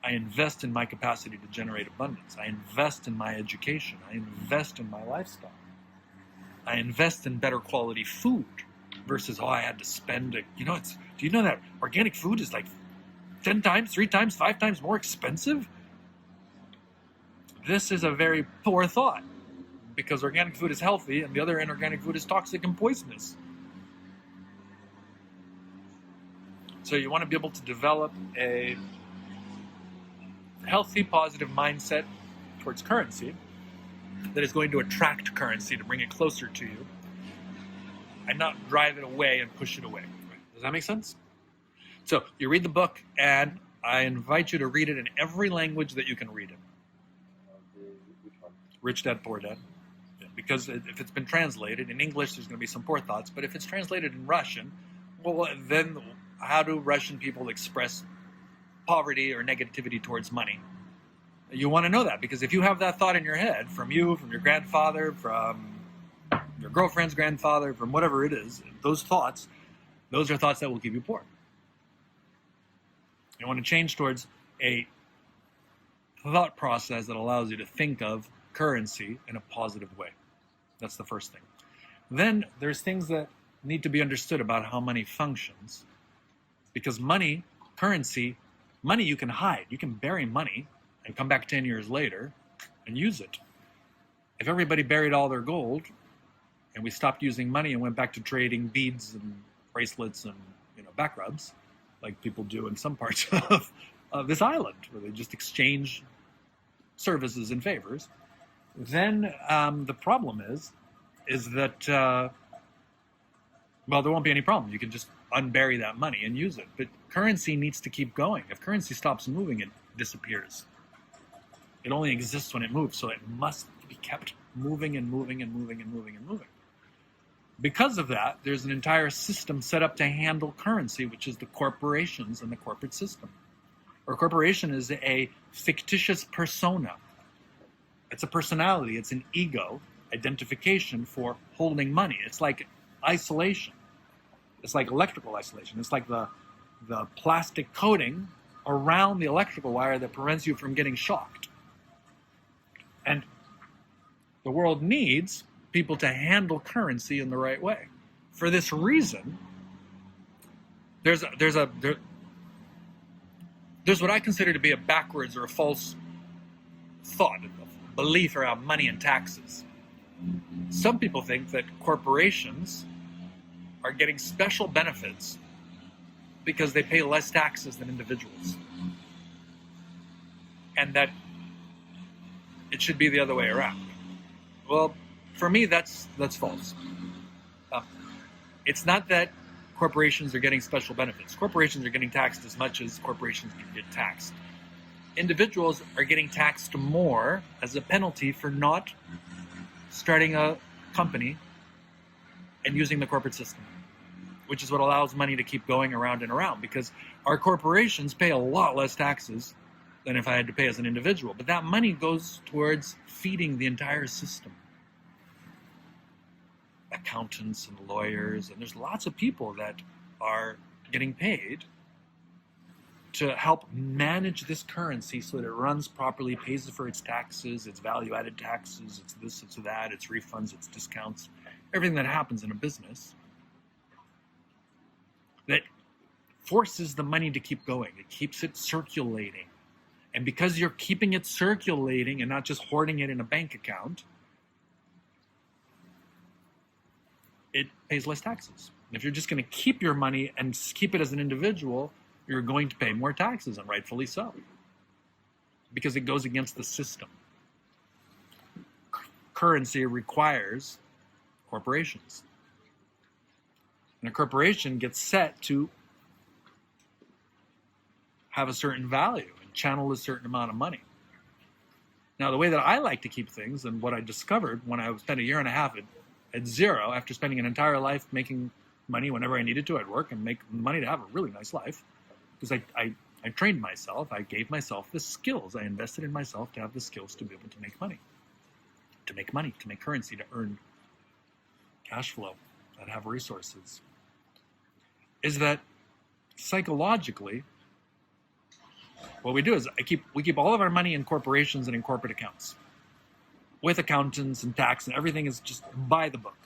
I invest in my capacity to generate abundance. I invest in my education. I invest in my lifestyle. I invest in better quality food versus, I had to spend it. Do you know that organic food is like 10 times, 3 times, 5 times more expensive? This is a very poor thought, because organic food is healthy and the other inorganic food is toxic and poisonous. So you want to be able to develop a healthy, positive mindset towards currency that is going to attract currency to bring it closer to you and not drive it away and push it away. Does that make sense? So you read the book, and I invite you to read it in every language that you can read it. Rich Dad, Poor Dad. Yeah, because if it's been translated in English, there's going to be some poor thoughts. But if it's translated in Russian, well, then how do Russian people express poverty or negativity towards money? You want to know that, because if you have that thought in your head, from you, from your grandfather, from your girlfriend's grandfather, from whatever it is, those are thoughts that will keep you poor. You want to change towards a thought process that allows you to think of currency in a positive way. That's the first thing. Then there's things that need to be understood about how money functions, because money, currency, money you can hide. You can bury money and come back 10 years later and use it. If everybody buried all their gold and we stopped using money and went back to trading beads and bracelets and back rubs, like people do in some parts of this island, where they just exchange services and favors, then the problem is that, there won't be any problem. You can just unbury that money and use it. But currency needs to keep going. If currency stops moving, it disappears. It only exists when it moves, so it must be kept moving and moving and moving and moving and moving. Because of that, there's an entire system set up to handle currency, which is the corporations and the corporate system. Or corporation is a fictitious persona. It's a personality. It's an ego identification for holding money. It's like isolation. It's like electrical isolation. It's like the plastic coating around the electrical wire that prevents you from getting shocked. And the world needs people to handle currency in the right way. For this reason, there's what I consider to be a backwards or a false thought, a belief around money and taxes. Some people think that corporations are getting special benefits because they pay less taxes than individuals, and that it should be the other way around. Well, for me, that's false. It's not that corporations are getting special benefits. Corporations are getting taxed as much as corporations can get taxed. individuals are getting taxed more as a penalty for not starting a company and using the corporate system, which is what allows money to keep going around and around, because our corporations pay a lot less taxes than if I had to pay as an individual. But that money goes towards feeding the entire system. Accountants and lawyers, and there's lots of people that are getting paid to help manage this currency so that it runs properly, pays for its taxes, its value-added taxes, it's this, it's that, its refunds, its discounts, everything that happens in a business that forces the money to keep going. It keeps it circulating. And because you're keeping it circulating and not just hoarding it in a bank account, it pays less taxes. If you're just going to keep your money and keep it as an individual, you're going to pay more taxes, and rightfully so, because it goes against the system. Currency requires corporations. And a corporation gets set to have a certain value and channel a certain amount of money. Now, the way that I like to keep things, and what I discovered when I spent a year and a half at zero, after spending an entire life making money whenever I needed to at work and make money to have a really nice life, because I trained myself, I gave myself the skills, I invested in myself to have the skills to be able to make money, to make currency, to earn cash flow, and have resources, is that psychologically, what we do is we keep all of our money in corporations and in corporate accounts, with accountants and tax, and everything is just by the book.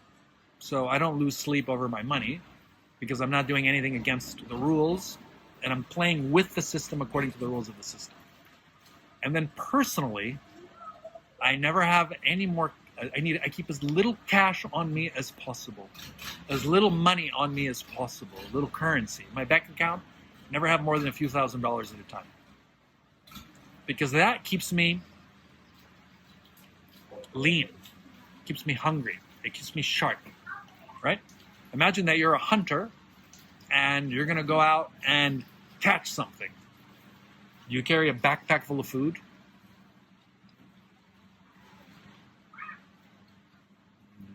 So I don't lose sleep over my money because I'm not doing anything against the rules, and I'm playing with the system according to the rules of the system. And then personally, I never have any more. I keep as little cash on me as possible, as little money on me as possible, little currency. My bank account, never have more than a few $1,000s at a time, because that keeps me lean, keeps me hungry, it keeps me sharp, right? Imagine that you're a hunter and you're going to go out and catch something. You carry a backpack full of food.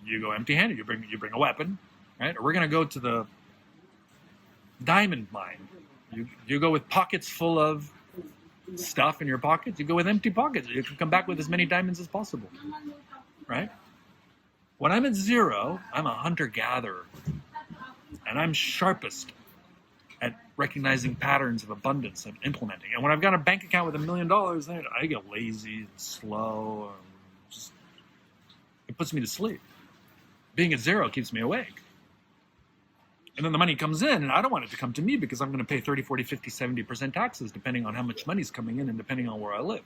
You go empty-handed. You bring a weapon, right? Or we're going to go to the diamond mine. You go with pockets full of stuff in your pockets. You go with empty pockets. You can come back with as many diamonds as possible, right? When I'm at zero, I'm a hunter-gatherer, and I'm sharpest at recognizing patterns of abundance and implementing. And when I've got a bank account with $1 million in it, I get lazy and slow. And it puts me to sleep. Being at zero keeps me awake. And then the money comes in, and I don't want it to come to me because I'm going to pay 30, 40, 50, 70% taxes depending on how much money's coming in and depending on where I live.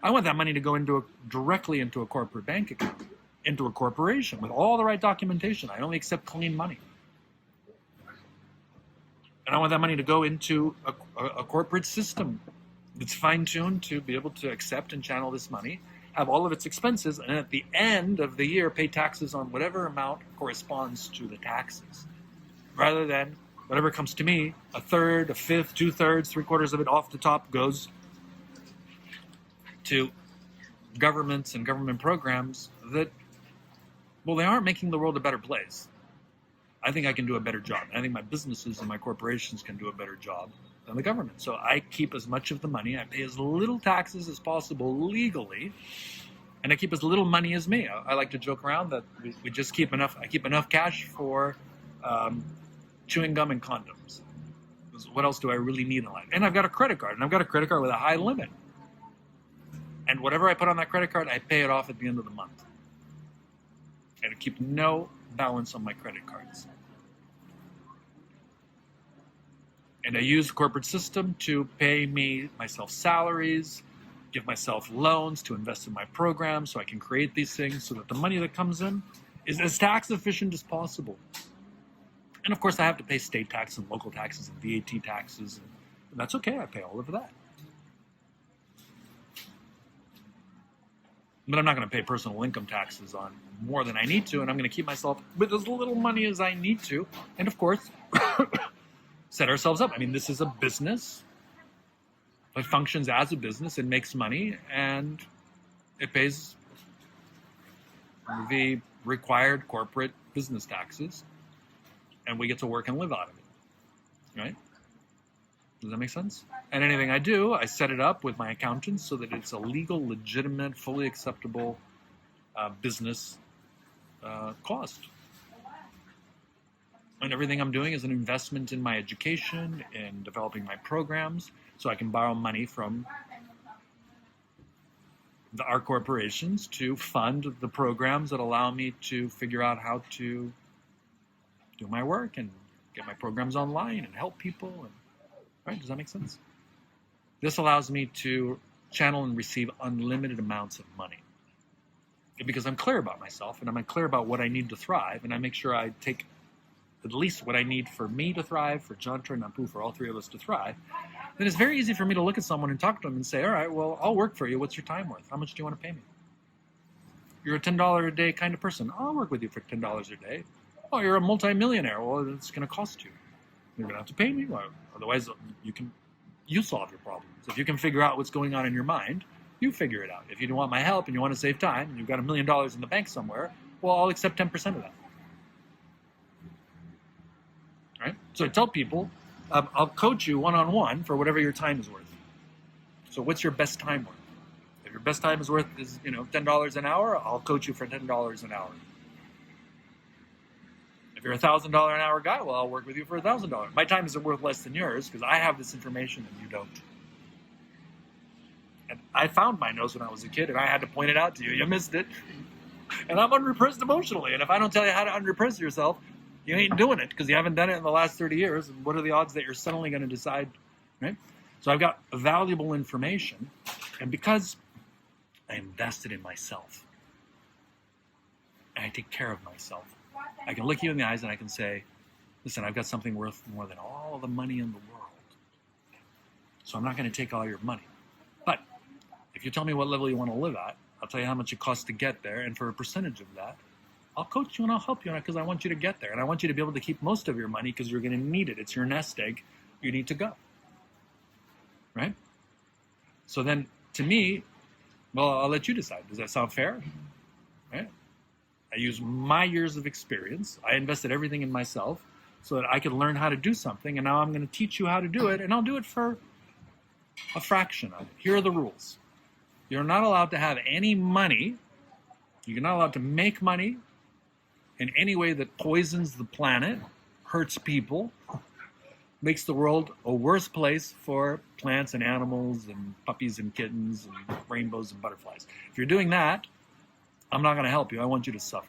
I want that money to go directly into a corporate bank account, into a corporation with all the right documentation. I only accept clean money. And I want that money to go into a corporate system that's fine-tuned to be able to accept and channel this money, have all of its expenses, and at the end of the year pay taxes on whatever amount corresponds to the taxes, rather than whatever comes to me, a third, a fifth, 2/3, 3/4 of it off the top goes to governments and government programs that, well, they aren't making the world a better place. I think I can do a better job. I think my businesses and my corporations can do a better job than the government. So I keep as much of the money, I pay as little taxes as possible legally, and I keep as little money as me. I like to joke around that we just keep enough. I keep enough cash for chewing gum and condoms. What else do I really need in life? And I've got a credit card, and I've got a credit card with a high limit. And whatever I put on that credit card, I pay it off at the end of the month. And I keep no balance on my credit cards. And I use the corporate system to pay myself salaries, give myself loans to invest in my program so I can create these things so that the money that comes in is as tax efficient as possible. And of course, I have to pay state tax and local taxes and VAT taxes, and that's okay. I pay all of that. But I'm not going to pay personal income taxes on more than I need to, and I'm going to keep myself with as little money as I need to. And of course, set ourselves up. I mean, this is a business. It functions as a business, it makes money, and it pays the required corporate business taxes, and we get to work and live out of it, right? Does that make sense? And anything I do, I set it up with my accountants so that it's a legal, legitimate, fully acceptable business cost. And everything I'm doing is an investment in my education, in developing my programs, so I can borrow money from our corporations to fund the programs that allow me to figure out how to do my work and get my programs online and help people. And, right? Does that make sense? This allows me to channel and receive unlimited amounts of money because I'm clear about myself and I'm clear about what I need to thrive, and I make sure I take at least what I need for me to thrive, for Jantra and Nampu, for all three of us to thrive. Then it's very easy for me to look at someone and talk to them and say, all right, well, I'll work for you. What's your time worth? How much do you want to pay me? You're a $10 a day kind of person. I'll work with you for $10 a day. Oh, you're a multimillionaire. Well, it's going to cost you. You're going to have to pay me. Well, otherwise, you solve your problems. If you can figure out what's going on in your mind, you figure it out. If you don't want my help and you want to save time and you've got $1 million in the bank somewhere, well, I'll accept 10% of that. Right? So I tell people, I'll coach you one-on-one for whatever your time is worth. So what's your best time worth? If your best time is worth is $10 an hour, I'll coach you for $10 an hour. If you're a $1,000 an hour guy, well, I'll work with you for $1,000. My time isn't worth less than yours because I have this information and you don't. And I found my nose when I was a kid and I had to point it out to you. You missed it. And I'm unrepressed emotionally. And if I don't tell you how to unrepress yourself, you ain't doing it because you haven't done it in the last 30 years. And what are the odds that you're suddenly going to decide, right? So I've got valuable information. And because I invested in myself and I take care of myself, I can look you in the eyes and I can say, listen, I've got something worth more than all the money in the world. So I'm not going to take all your money. But if you tell me what level you want to live at, I'll tell you how much it costs to get there. And for a percentage of that, I'll coach you and I'll help you on it because I want you to get there. And I want you to be able to keep most of your money because you're going to need it. It's your nest egg. You need to go. Right? So then, to me, well, I'll let you decide. Does that sound fair? Right? I use my years of experience. I invested everything in myself so that I could learn how to do something. And now I'm going to teach you how to do it. And I'll do it for a fraction of it. Here are the rules. You're not allowed to have any money. You're not allowed to make money in any way that poisons the planet, hurts people, makes the world a worse place for plants and animals and puppies and kittens and rainbows and butterflies. If you're doing that, I'm not going to help you. I want you to suffer.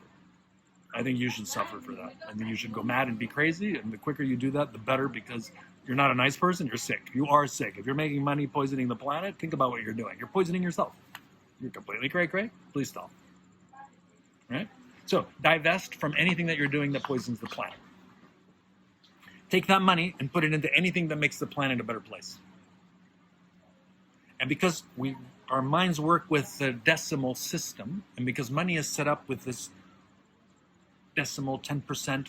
I think you should suffer for that. I think you should go mad and be crazy, and the quicker you do that, the better, because you're not a nice person, you're sick. You are sick. If you're making money poisoning the planet, think about what you're doing. You're poisoning yourself. You're completely cray-cray. Please stop. Right? So divest from anything that you're doing that poisons the planet. Take that money and put it into anything that makes the planet a better place. And because our minds work with the decimal system, and because money is set up with this decimal 10%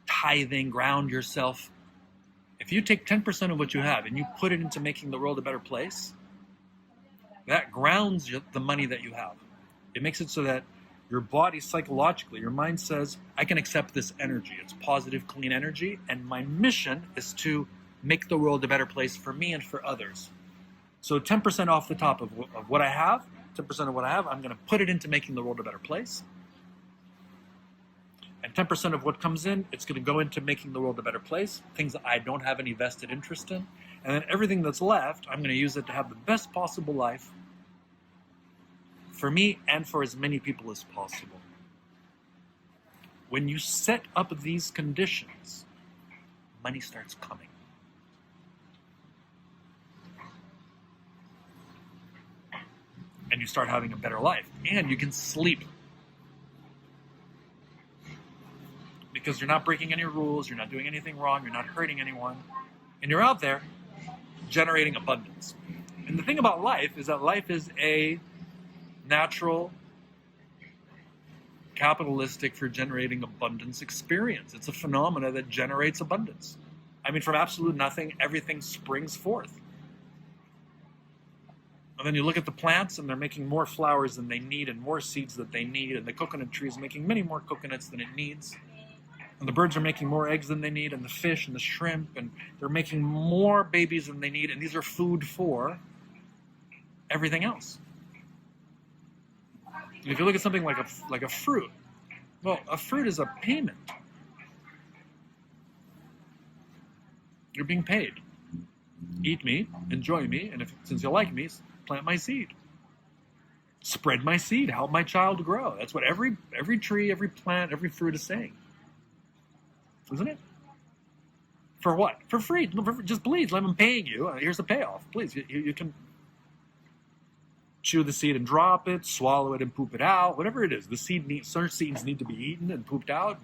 tithing, ground yourself, if you take 10% of what you have and you put it into making the world a better place, that grounds the money that you have. It makes it so that your body psychologically, your mind says, I can accept this energy. It's positive, clean energy. And my mission is to make the world a better place for me and for others. So 10% off the top of what I have, 10% of what I have, I'm going to put it into making the world a better place. And 10% of what comes in, it's going to go into making the world a better place, things that I don't have any vested interest in. And then everything that's left, I'm going to use it to have the best possible life for me and for as many people as possible. When you set up these conditions, money starts coming. And you start having a better life. And you can sleep. Because you're not breaking any rules, you're not doing anything wrong, you're not hurting anyone. And you're out there generating abundance. And the thing about life is that life is a natural, capitalistic for generating abundance experience. It's a phenomena that generates abundance. I mean, from absolute nothing, everything springs forth. And then you look at the plants, and they're making more flowers than they need and more seeds than they need. And the coconut tree is making many more coconuts than it needs. And the birds are making more eggs than they need, and the fish and the shrimp, and they're making more babies than they need. And these are food for everything else. And if you look at something like a fruit, well, a fruit is a payment. You're being paid. Eat me, enjoy me, and since you like me, plant my seed. Spread my seed, help my child grow. That's what every tree, every plant, every fruit is saying. Isn't it? For what? For free. Just please, I'm paying you. Here's the payoff. Please, you can chew the seed and drop it, swallow it and poop it out, whatever it is. Certain seeds need to be eaten and pooped out,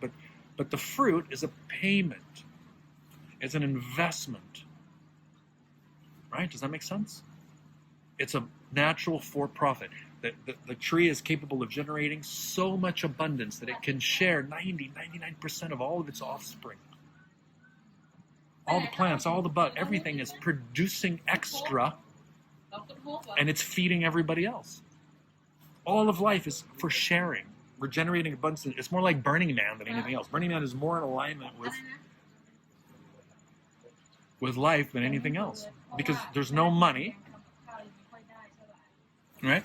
but the fruit is a payment. It's an investment. Right? Does that make sense? It's a natural for-profit. The tree is capable of generating so much abundance that it can share 99% of all of its offspring. All the plants, all the buds, everything is producing extra, and it's feeding everybody else. All of life is for sharing. We're generating abundance. It's more like Burning Man than anything else. Burning Man is more in alignment with life than anything else, because there's no money, right?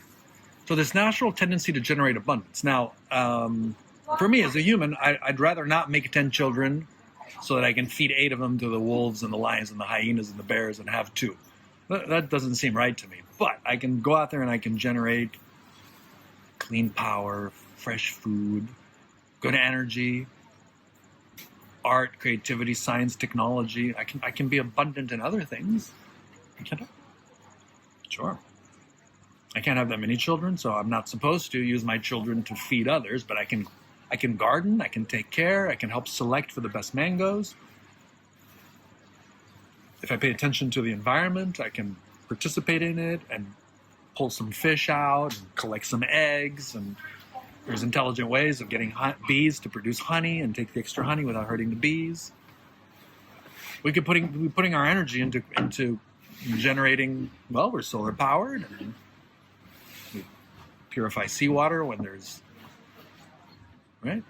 So this natural tendency to generate abundance. Now, for me as a human, I'd rather not make 10 children so that I can feed 8 of them to the wolves and the lions and the hyenas and the bears and have 2. That doesn't seem right to me. But I can go out there and I can generate clean power, fresh food, good energy, art, creativity, science, technology. I can be abundant in other things. Can't I? Sure. I can't have that many children, so I'm not supposed to use my children to feed others, but I can garden, I can take care, I can help select for the best mangoes. If I pay attention to the environment, I can participate in it and pull some fish out and collect some eggs, and there's intelligent ways of getting bees to produce honey and take the extra honey without hurting the bees. We could be putting our energy into generating, well, we're solar powered, and we purify seawater when there's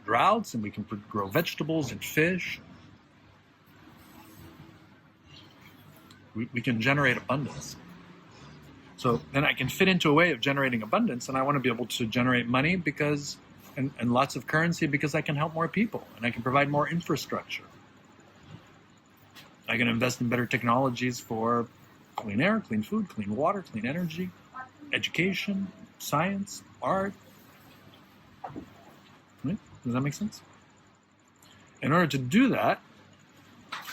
droughts, and we can grow vegetables and fish. We can generate abundance. So then I can fit into a way of generating abundance, and I want to be able to generate money and lots of currency because I can help more people and I can provide more infrastructure. I can invest in better technologies for clean air, clean food, clean water, clean energy, education, science, art. Right? Does that make sense? In order to do that,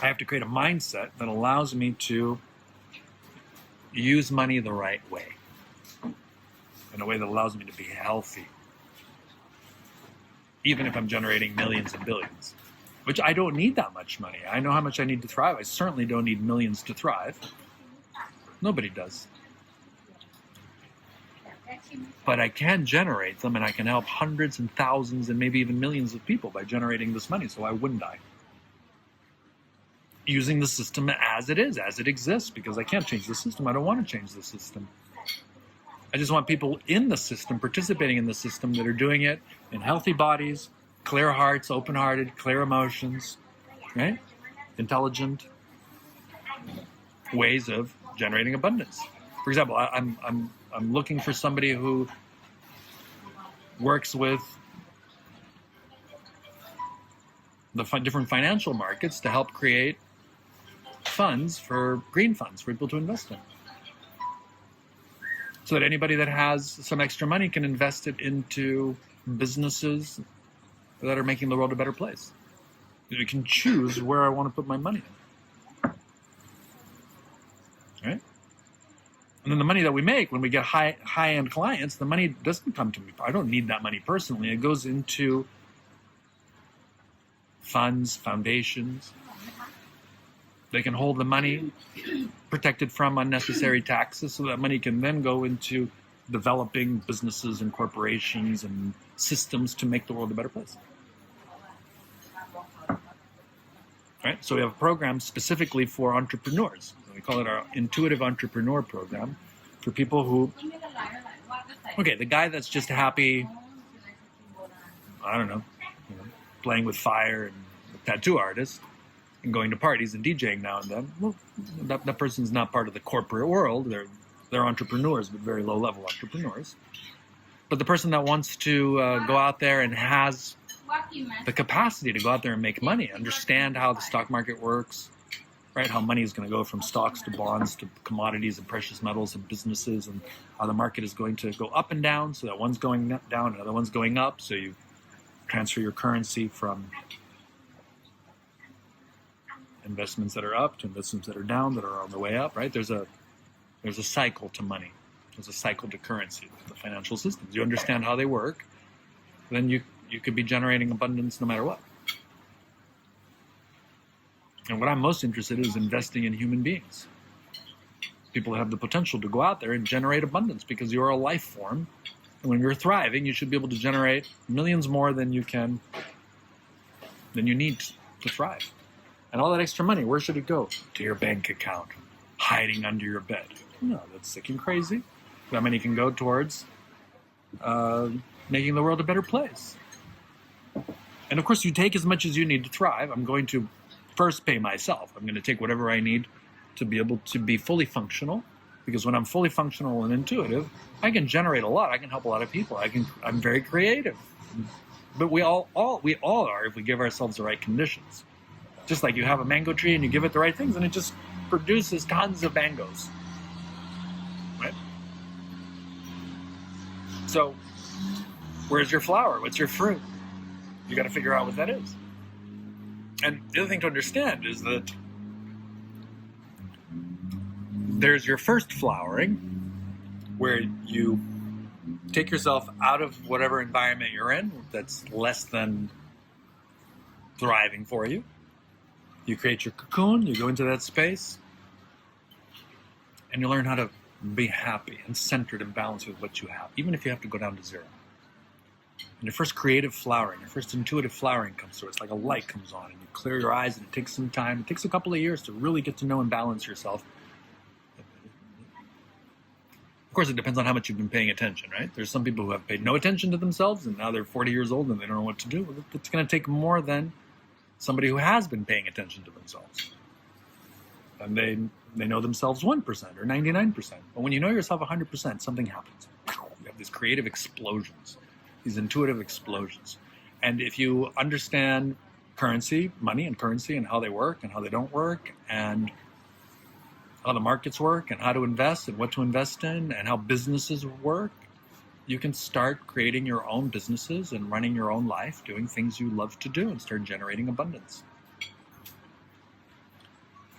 I have to create a mindset that allows me to use money the right way, in a way that allows me to be healthy, even if I'm generating millions and billions, which I don't need that much money. I know how much I need to thrive. I certainly don't need millions to thrive. Nobody does. But I can generate them, and I can help hundreds and thousands and maybe even millions of people by generating this money, so why wouldn't I? Using the system as it is, as it exists, because I can't change the system. I don't want to change the system. I just want people in the system, participating in the system, that are doing it in healthy bodies, clear hearts, open-hearted, clear emotions, right? Intelligent ways of generating abundance. For example, I'm looking for somebody who works with the different financial markets to help create green funds for people to invest in, so that anybody that has some extra money can invest it into businesses that are making the world a better place. You can choose where I want to put my money in. Right? And then the money that we make when we get high-end clients, the money doesn't come to me. I don't need that money personally. It goes into funds, foundations. They can hold the money protected from unnecessary taxes, so that money can then go into developing businesses and corporations and systems to make the world a better place. Right? So we have a program specifically for entrepreneurs. We call it our Intuitive Entrepreneur Program, for people who, okay, the guy that's just happy, I don't know, playing with fire and a tattoo artist and going to parties and DJing now and then, well, that person's not part of the corporate world. They're entrepreneurs, but very low-level entrepreneurs. But the person that wants to go out there and has the capacity to go out there and make money, understand how the stock market works, right? How money is going to go from stocks to bonds to commodities and precious metals and businesses, and how the market is going to go up and down. So that one's going down, another one's going up. So you transfer your currency from investments that are up to investments that are down, that are on the way up, right? There's a cycle to money. There's a cycle to currency, the financial systems. You understand how they work, then you could be generating abundance no matter what. And what I'm most interested in is investing in human beings. People that have the potential to go out there and generate abundance, because you're a life form. And when you're thriving, you should be able to generate millions more than you need to thrive. And all that extra money, where should it go? To your bank account, hiding under your bed. No, that's sick and crazy. That money can go towards making the world a better place. And of course, you take as much as you need to thrive. I'm going to first pay myself. I'm going to take whatever I need to be able to be fully functional. Because when I'm fully functional and intuitive, I can generate a lot. I can help a lot of people. I'm very creative. But we all are if we give ourselves the right conditions. Just like you have a mango tree and you give it the right things, and it just produces tons of mangoes. Right? So, where's your flower? What's your fruit? You got to figure out what that is. And the other thing to understand is that there's your first flowering, where you take yourself out of whatever environment you're in that's less than thriving for you. You create your cocoon, you go into that space, and you learn how to be happy and centered and balanced with what you have, even if you have to go down to zero. And your first creative flowering, your first intuitive flowering comes through. It's like a light comes on, and you clear your eyes, and it takes some time. It takes a couple of years to really get to know and balance yourself. Of course, it depends on how much you've been paying attention, right? There's some people who have paid no attention to themselves, and now they're 40 years old, and they don't know what to do. It's going to take more than somebody who has been paying attention to themselves. And they know themselves 1% or 99%. But when you know yourself 100%, something happens. You have these creative explosions, these intuitive explosions. And if you understand money and currency, and how they work and how they don't work, and how the markets work, and how to invest and what to invest in, and how businesses work, you can start creating your own businesses and running your own life, doing things you love to do, and start generating abundance.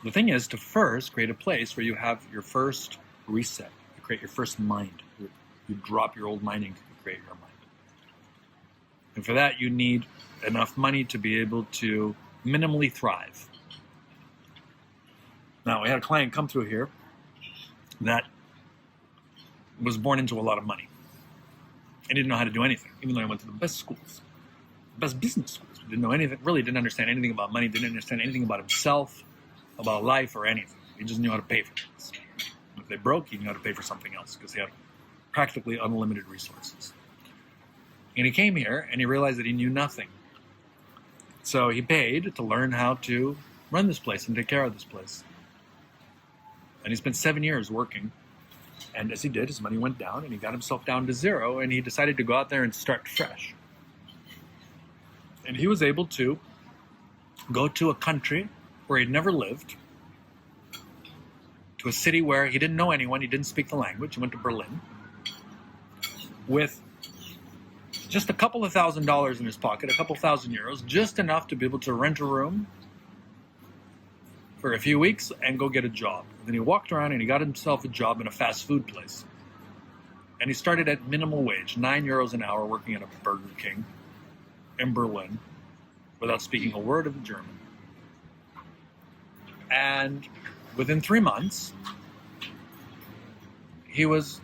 The thing is to first create a place where you have your first reset. You create your first mind. You drop your old mind and create your mind. And for that, you need enough money to be able to minimally thrive. Now, we had a client come through here that was born into a lot of money. He didn't know how to do anything, even though he went to the best schools, best business schools. He didn't know anything, really didn't understand anything about money, didn't understand anything about himself, about life, or anything. He just knew how to pay for things. If they broke, he knew how to pay for something else, because he had practically unlimited resources. And he came here, and he realized that he knew nothing. So he paid to learn how to run this place and take care of this place. And he spent 7 years working. And as he did, his money went down, and he got himself down to zero, and he decided to go out there and start fresh. And he was able to go to a country where he'd never lived, to a city where he didn't know anyone, he didn't speak the language. He went to Berlin with just a couple of $1,000s in his pocket, a couple thousand euros, just enough to be able to rent a room for a few weeks and go get a job. And then he walked around and he got himself a job in a fast food place. And he started at minimal wage, 9 euros an hour, working at a Burger King in Berlin without speaking a word of German. And within 3 months, he was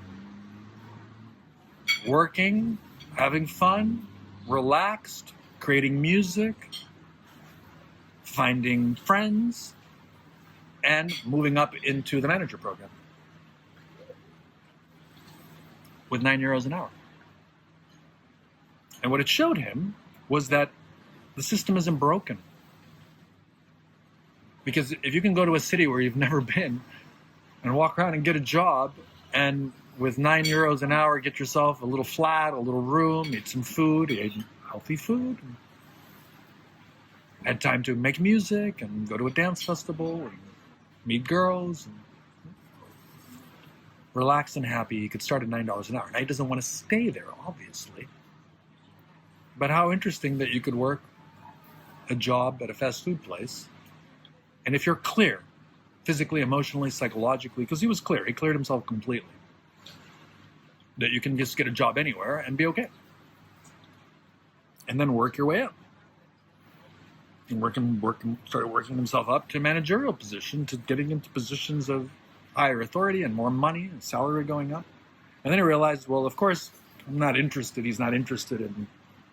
working, having fun, relaxed, creating music, finding friends, and moving up into the manager program. with €9 an hour. And what it showed him was that the system isn't broken. Because if you can go to a city where you've never been and walk around and get a job, and with €9 an hour, get yourself a little flat, a little room, eat some food, eat healthy food, had time to make music and go to a dance festival and meet girls, and relaxed and happy. He could start at $9 an hour. Now he doesn't want to stay there, obviously. But how interesting that you could work a job at a fast food place, and if you're clear, physically, emotionally, psychologically, because he was clear, he cleared himself completely, that you can just get a job anywhere and be okay. And then work your way up. And started working himself up to a managerial position, to getting into positions of higher authority and more money and salary going up. And then he realized, well, of course, I'm not interested. He's not interested in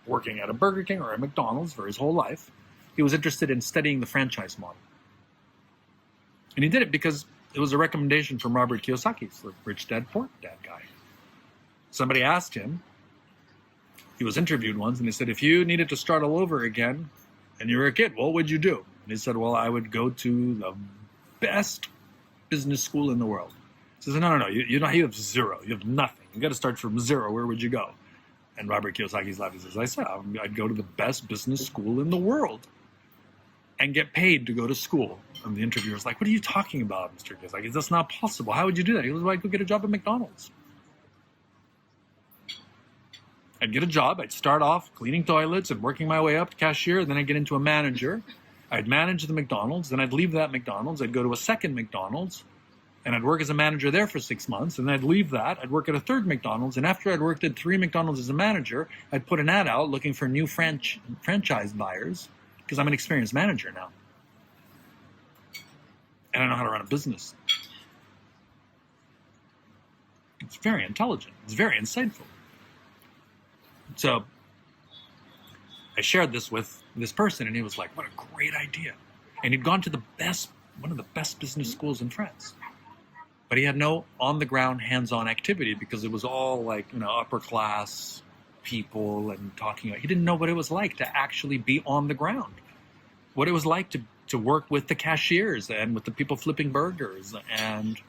working at a Burger King or a McDonald's for his whole life. He was interested in studying the franchise model. And he did it because it was a recommendation from Robert Kiyosaki, the Rich Dad, Poor Dad guy. Somebody asked him, he was interviewed once, and he said, if you needed to start all over again and you were a kid, what would you do? And he said, well, I would go to the best business school in the world. He says, no, you have zero. You have nothing. You got to start from zero. Where would you go? And Robert Kiyosaki's laughing. He says, I said, I'd go to the best business school in the world and get paid to go to school. And the interviewer's like, what are you talking about, Mr. Kiyosaki? That's not possible. How would you do that? He goes, well, I'd go get a job at McDonald's. I'd get a job. I'd start off cleaning toilets and working my way up to cashier. And then I'd get into a manager. I'd manage the McDonald's. Then I'd leave that McDonald's. I'd go to a second McDonald's. And I'd work as a manager there for 6 months. And then I'd leave that. I'd work at a third McDonald's. And after I'd worked at 3 McDonald's as a manager, I'd put an ad out looking for new franchise buyers, because I'm an experienced manager now. And I know how to run a business. It's very intelligent. It's very insightful. So I shared this with this person, and he was like, what a great idea. And he'd gone to one of the best business schools in France. But he had no on-the-ground, hands-on activity, because it was all like, upper-class people and talking. He didn't know what it was like to actually be on the ground, what it was like to work with the cashiers and with the people flipping burgers. And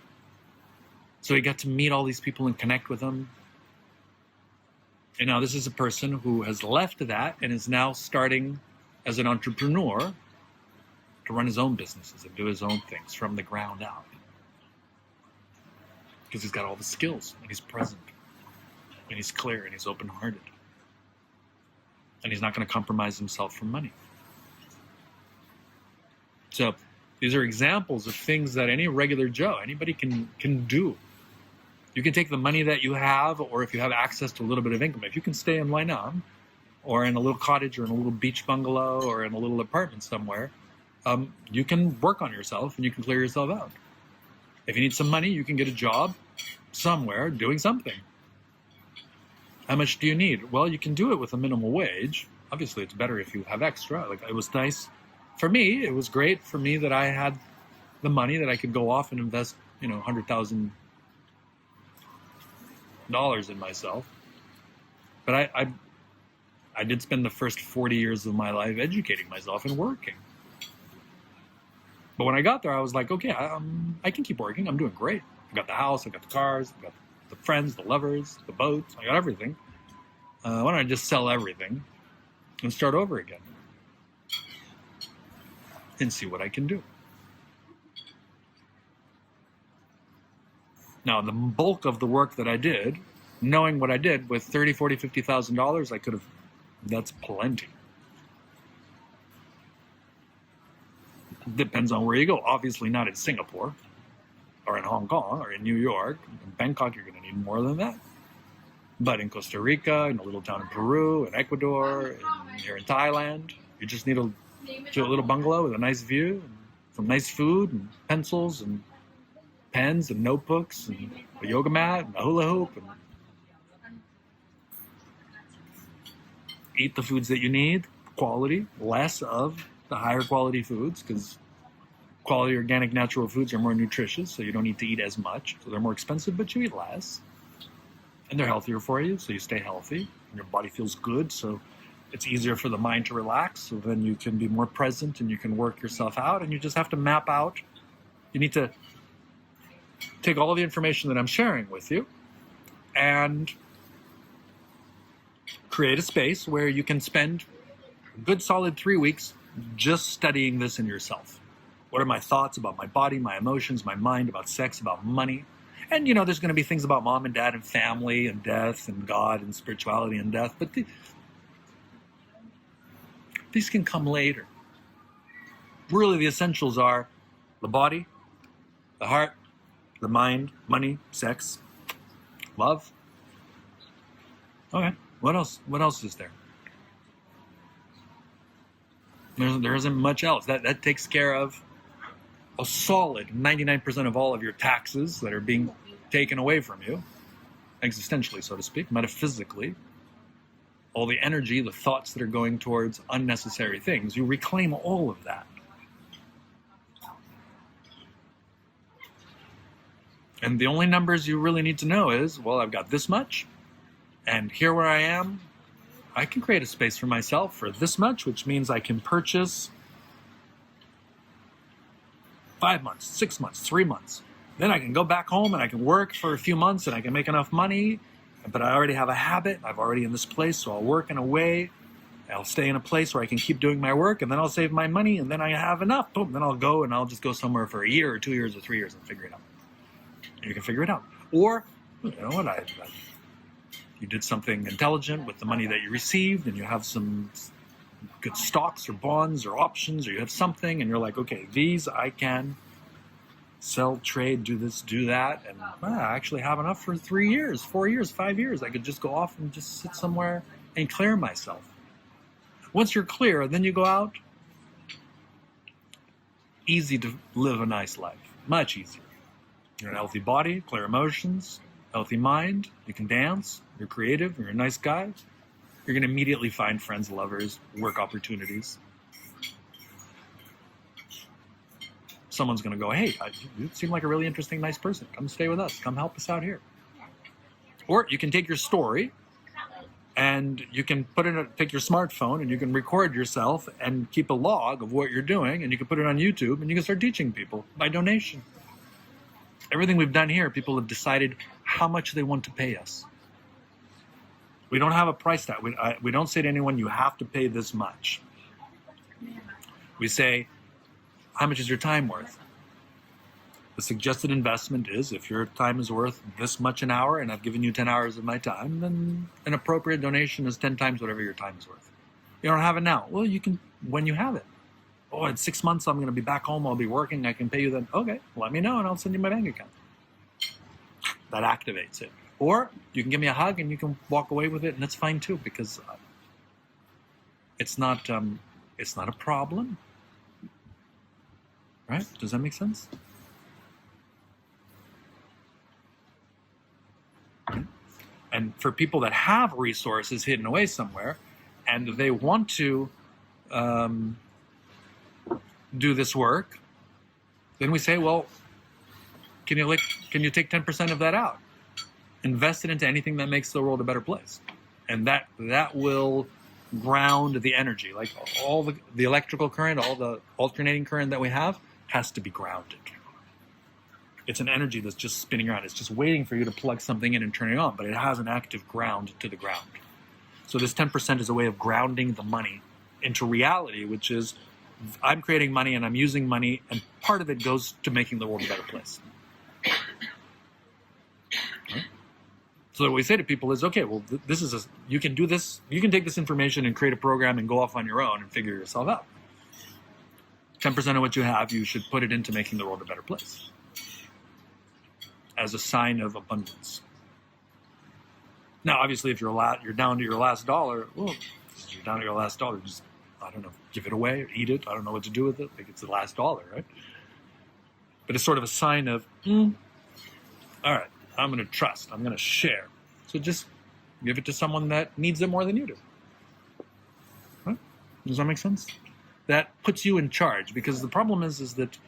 so he got to meet all these people and connect with them. And now this is a person who has left that and is now starting as an entrepreneur to run his own businesses and do his own things from the ground out. Because he's got all the skills, and he's present, and he's clear, and he's open-hearted. And he's not going to compromise himself for money. So these are examples of things that any regular Joe, anybody can do. You can take the money that you have, or if you have access to a little bit of income, if you can stay in Lainan, or in a little cottage, or in a little beach bungalow, or in a little apartment somewhere, you can work on yourself and you can clear yourself out. If you need some money, you can get a job somewhere doing something. How much do you need? Well, you can do it with a minimal wage. Obviously, it's better if you have extra. Like, it was nice for me. It was great for me that I had the money that I could go off and invest, $100,000 in myself. But I did spend the first 40 years of my life educating myself and working. But when I got there, I was like, okay, I can keep working. I'm doing great. I got the house, I got the cars, I got the friends, the lovers, the boats. I got everything. Why don't I just sell everything and start over again and see what I can do? Now, the bulk of the work that I did, knowing what I did with $30,000, $40,000, $50,000, I could have, that's plenty. Depends on where you go. Obviously not in Singapore or in Hong Kong or in New York. In Bangkok, you're going to need more than that. But in Costa Rica, in a little town in Peru, in Ecuador, here in Thailand, you just need a little bungalow with a nice view, and some nice food and pencils and pens and notebooks and a yoga mat and a hula hoop, and eat the foods that you need, quality, less of the higher quality foods, because quality organic natural foods are more nutritious, so you don't need to eat as much. So they're more expensive, but you eat less. And they're healthier for you, so you stay healthy. And your body feels good, so it's easier for the mind to relax. So then you can be more present and you can work yourself out. And you just have to map out. You need to take all the information that I'm sharing with you and create a space where you can spend a good solid 3 weeks just studying this in yourself. What are my thoughts about my body, my emotions, my mind, about sex, about money? And, there's going to be things about mom and dad and family and death and God and spirituality and death. But these can come later. Really, the essentials are the body, the heart, the mind, money, sex, love. Okay, what else? What else is there? There isn't much else. That takes care of a solid 99% of all of your taxes that are being taken away from you, existentially, so to speak, metaphysically. All the energy, the thoughts that are going towards unnecessary things, you reclaim all of that. And the only numbers you really need to know is, well, I've got this much, and here where I am, I can create a space for myself for this much, which means I can purchase 5 months, 6 months, 3 months. Then I can go back home and I can work for a few months and I can make enough money, but I already have a habit. I'm already in this place, so I'll work in a way. I'll stay in a place where I can keep doing my work, and then I'll save my money, and then I have enough. Boom, then I'll go and I'll just go somewhere for a year or 2 years or 3 years and figure it out. And you can figure it out. Or, you know what, you did something intelligent with the money that you received, and you have some good stocks or bonds or options, or you have something, and you're like, okay, these I can sell, trade, do this, do that, and I actually have enough for 3 years, 4 years, 5 years. I could just go off and just sit somewhere and clear myself. Once you're clear, then you go out. Easy to live a nice life. Much easier. You're in a healthy body, clear emotions, healthy mind. You can dance. You're creative. You're a nice guy. You're going to immediately find friends, lovers, work opportunities. Someone's going to go, hey, you seem like a really interesting, nice person. Come stay with us. Come help us out here. Or you can take your story and you can take your smartphone and you can record yourself and keep a log of what you're doing, and you can put it on YouTube and you can start teaching people by donation. Everything we've done here, people have decided how much they want to pay us. We don't have a price tag. We don't say to anyone, you have to pay this much. We say, how much is your time worth? The suggested investment is, if your time is worth this much an hour and I've given you 10 hours of my time, then an appropriate donation is 10 times whatever your time is worth. You don't have it now. Well, you can when you have it. Oh, in 6 months I'm going to be back home. I'll be working. I can pay you then. Okay, let me know and I'll send you my bank account. That activates it. Or you can give me a hug and you can walk away with it, and that's fine too, because it's not a problem. Right? Does that make sense? And for people that have resources hidden away somewhere and they want to do this work, then we say, well, can you take 10% of that out? Invest it into anything that makes the world a better place. And that will ground the energy. Like all the electrical current, all the alternating current that we have has to be grounded. It's an energy that's just spinning around. It's just waiting for you to plug something in and turn it on, but it has an active ground to the ground. So this 10% is a way of grounding the money into reality, which is I'm creating money and I'm using money, and part of it goes to making the world a better place. Right? So what we say to people is, okay, well, you can do this. You can take this information and create a program and go off on your own and figure yourself out. 10% of what you have, you should put it into making the world a better place, as a sign of abundance. Now, obviously, if you're down to your last dollar, well, you're down to your last dollar, just, I don't know, give it away or eat it. I don't know what to do with it. Like, it's the last dollar, right? But it's sort of a sign of, all right, I'm going to trust. I'm going to share. So just give it to someone that needs it more than you do. Right? Does that make sense? That puts you in charge, because the problem is that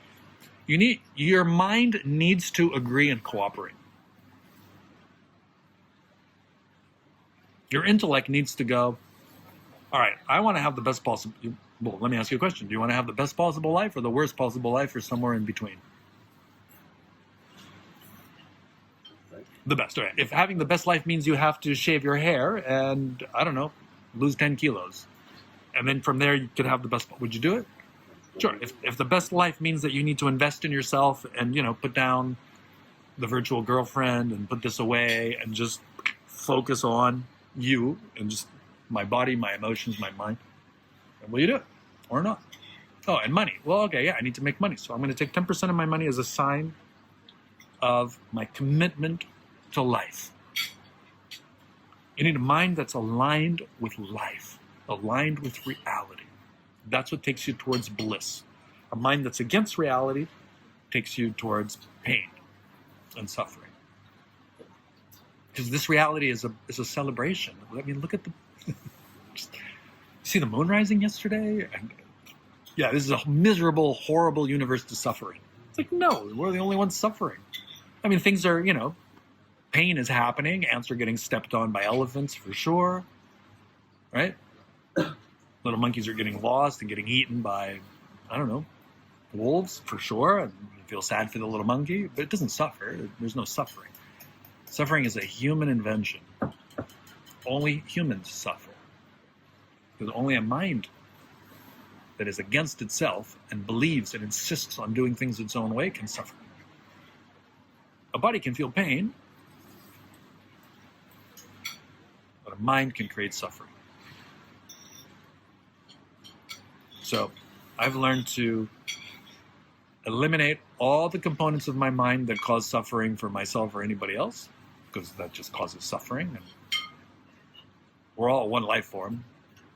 your mind needs to agree and cooperate. Your intellect needs to go, all right, I want to have the best possible. Well, let me ask you a question. Do you want to have the best possible life or the worst possible life or somewhere in between? The best. Right. If having the best life means you have to shave your hair and, I don't know, lose 10 kilos, and then from there you could have the best, would you do it? Sure. If the best life means that you need to invest in yourself and, put down the virtual girlfriend and put this away and just focus on you and just my body, my emotions, my mind, then will you do it or not? Oh, and money. Well, okay, yeah, I need to make money. So I'm going to take 10% of my money as a sign of my commitment to life. You need a mind that's aligned with life, aligned with reality. That's what takes you towards bliss. A mind that's against reality takes you towards pain and suffering. Because this reality is a celebration. I mean, look at the... see the moon rising yesterday? And, yeah, this is a miserable, horrible universe to suffer in. It's like, no, we're the only ones suffering. I mean, things are, pain is happening. Ants are getting stepped on by elephants for sure, right? Little monkeys are getting lost and getting eaten by, I don't know, wolves for sure. And you feel sad for the little monkey, but it doesn't suffer. There's no suffering. Suffering is a human invention. Only humans suffer. Because only a mind that is against itself and believes and insists on doing things its own way can suffer. A body can feel pain, but a mind can create suffering. So I've learned to eliminate all the components of my mind that cause suffering for myself or anybody else, because that just causes suffering. And we're all one life form,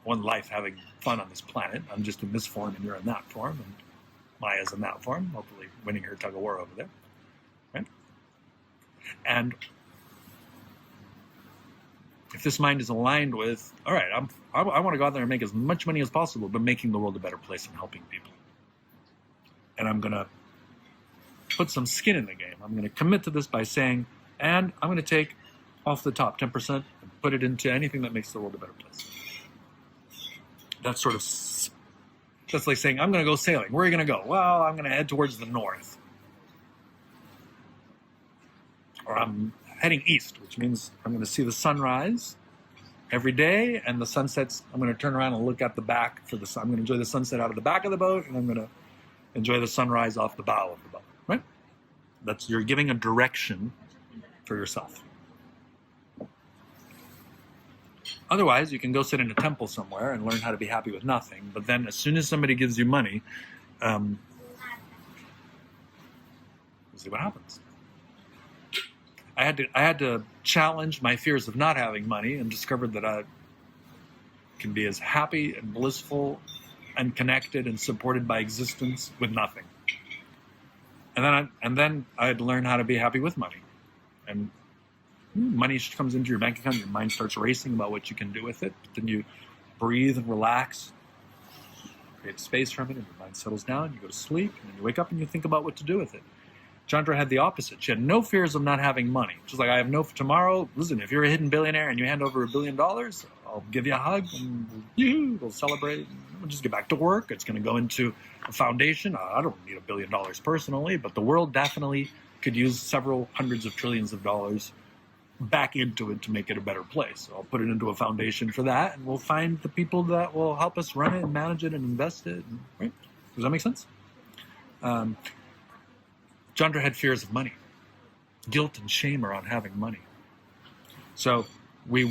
one life having fun on this planet. I'm just in this form and you're in that form, and Maya's in that form, hopefully winning her tug of war over there, right? And if this mind is aligned with, all right, I want to go out there and make as much money as possible, but making the world a better place and helping people. And I'm going to put some skin in the game. I'm going to commit to this by saying, and I'm going to take off the top 10% and put it into anything that makes the world a better place. That's like saying, I'm going to go sailing. Where are you going to go? Well, I'm going to head towards the north. Or I'm heading east, which means I'm going to see the sunrise every day, and the sunsets, I'm going to turn around and look at the back for the sun. I'm going to enjoy the sunset out of the back of the boat, and I'm going to enjoy the sunrise off the bow of the boat, right? You're giving a direction for yourself. Otherwise, you can go sit in a temple somewhere and learn how to be happy with nothing, but then as soon as somebody gives you money, we'll see what happens. I had to challenge my fears of not having money and discovered that I can be as happy and blissful and connected and supported by existence with nothing. And then I had to learn how to be happy with money. And money comes into your bank account, your mind starts racing about what you can do with it. But then you breathe and relax, create space from it, and your mind settles down. You go to sleep, and then you wake up and you think about what to do with it. Chandra had the opposite. She had no fears of not having money. She's like, I have no tomorrow. Listen, if you're a hidden billionaire and you hand over $1 billion, I'll give you a hug and we'll celebrate. We'll just get back to work. It's going to go into a foundation. I don't need $1 billion personally, but the world definitely could use several hundreds of trillions of dollars back into it to make it a better place. So I'll put it into a foundation for that, and we'll find the people that will help us run it and manage it and invest it. Right? Does that make sense? Chandra had fears of money. Guilt and shame around having money. So I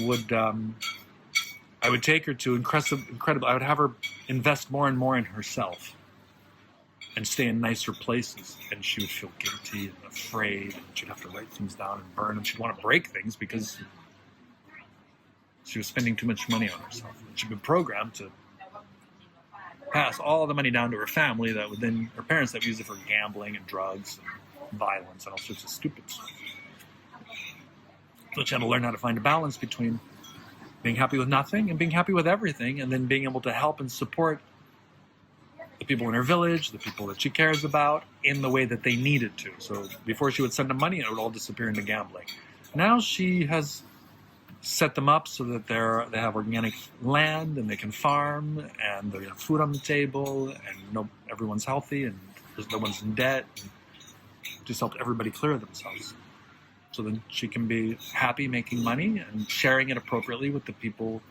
would take her to incredible, I would have her invest more and more in herself and stay in nicer places. And she would feel guilty and afraid, and she'd have to write things down and burn them. She'd want to break things because she was spending too much money on herself. And she'd been programmed to pass all the money down to her family that would then, her parents that would use it for gambling and drugs and violence and all sorts of stupid stuff. So she had to learn how to find a balance between being happy with nothing and being happy with everything, and then being able to help and support the people in her village, the people that she cares about, in the way that they needed to. So before she would send them money, it would all disappear into gambling. Now she has set them up so that they have organic land and they can farm and they have food on the table and everyone's healthy and there's no one's in debt. And just help everybody clear themselves. So then she can be happy making money and sharing it appropriately with the people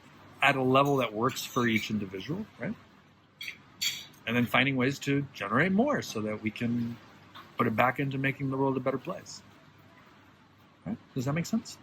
at a level that works for each individual, right? And then finding ways to generate more so that we can put it back into making the world a better place. Right? Does that make sense?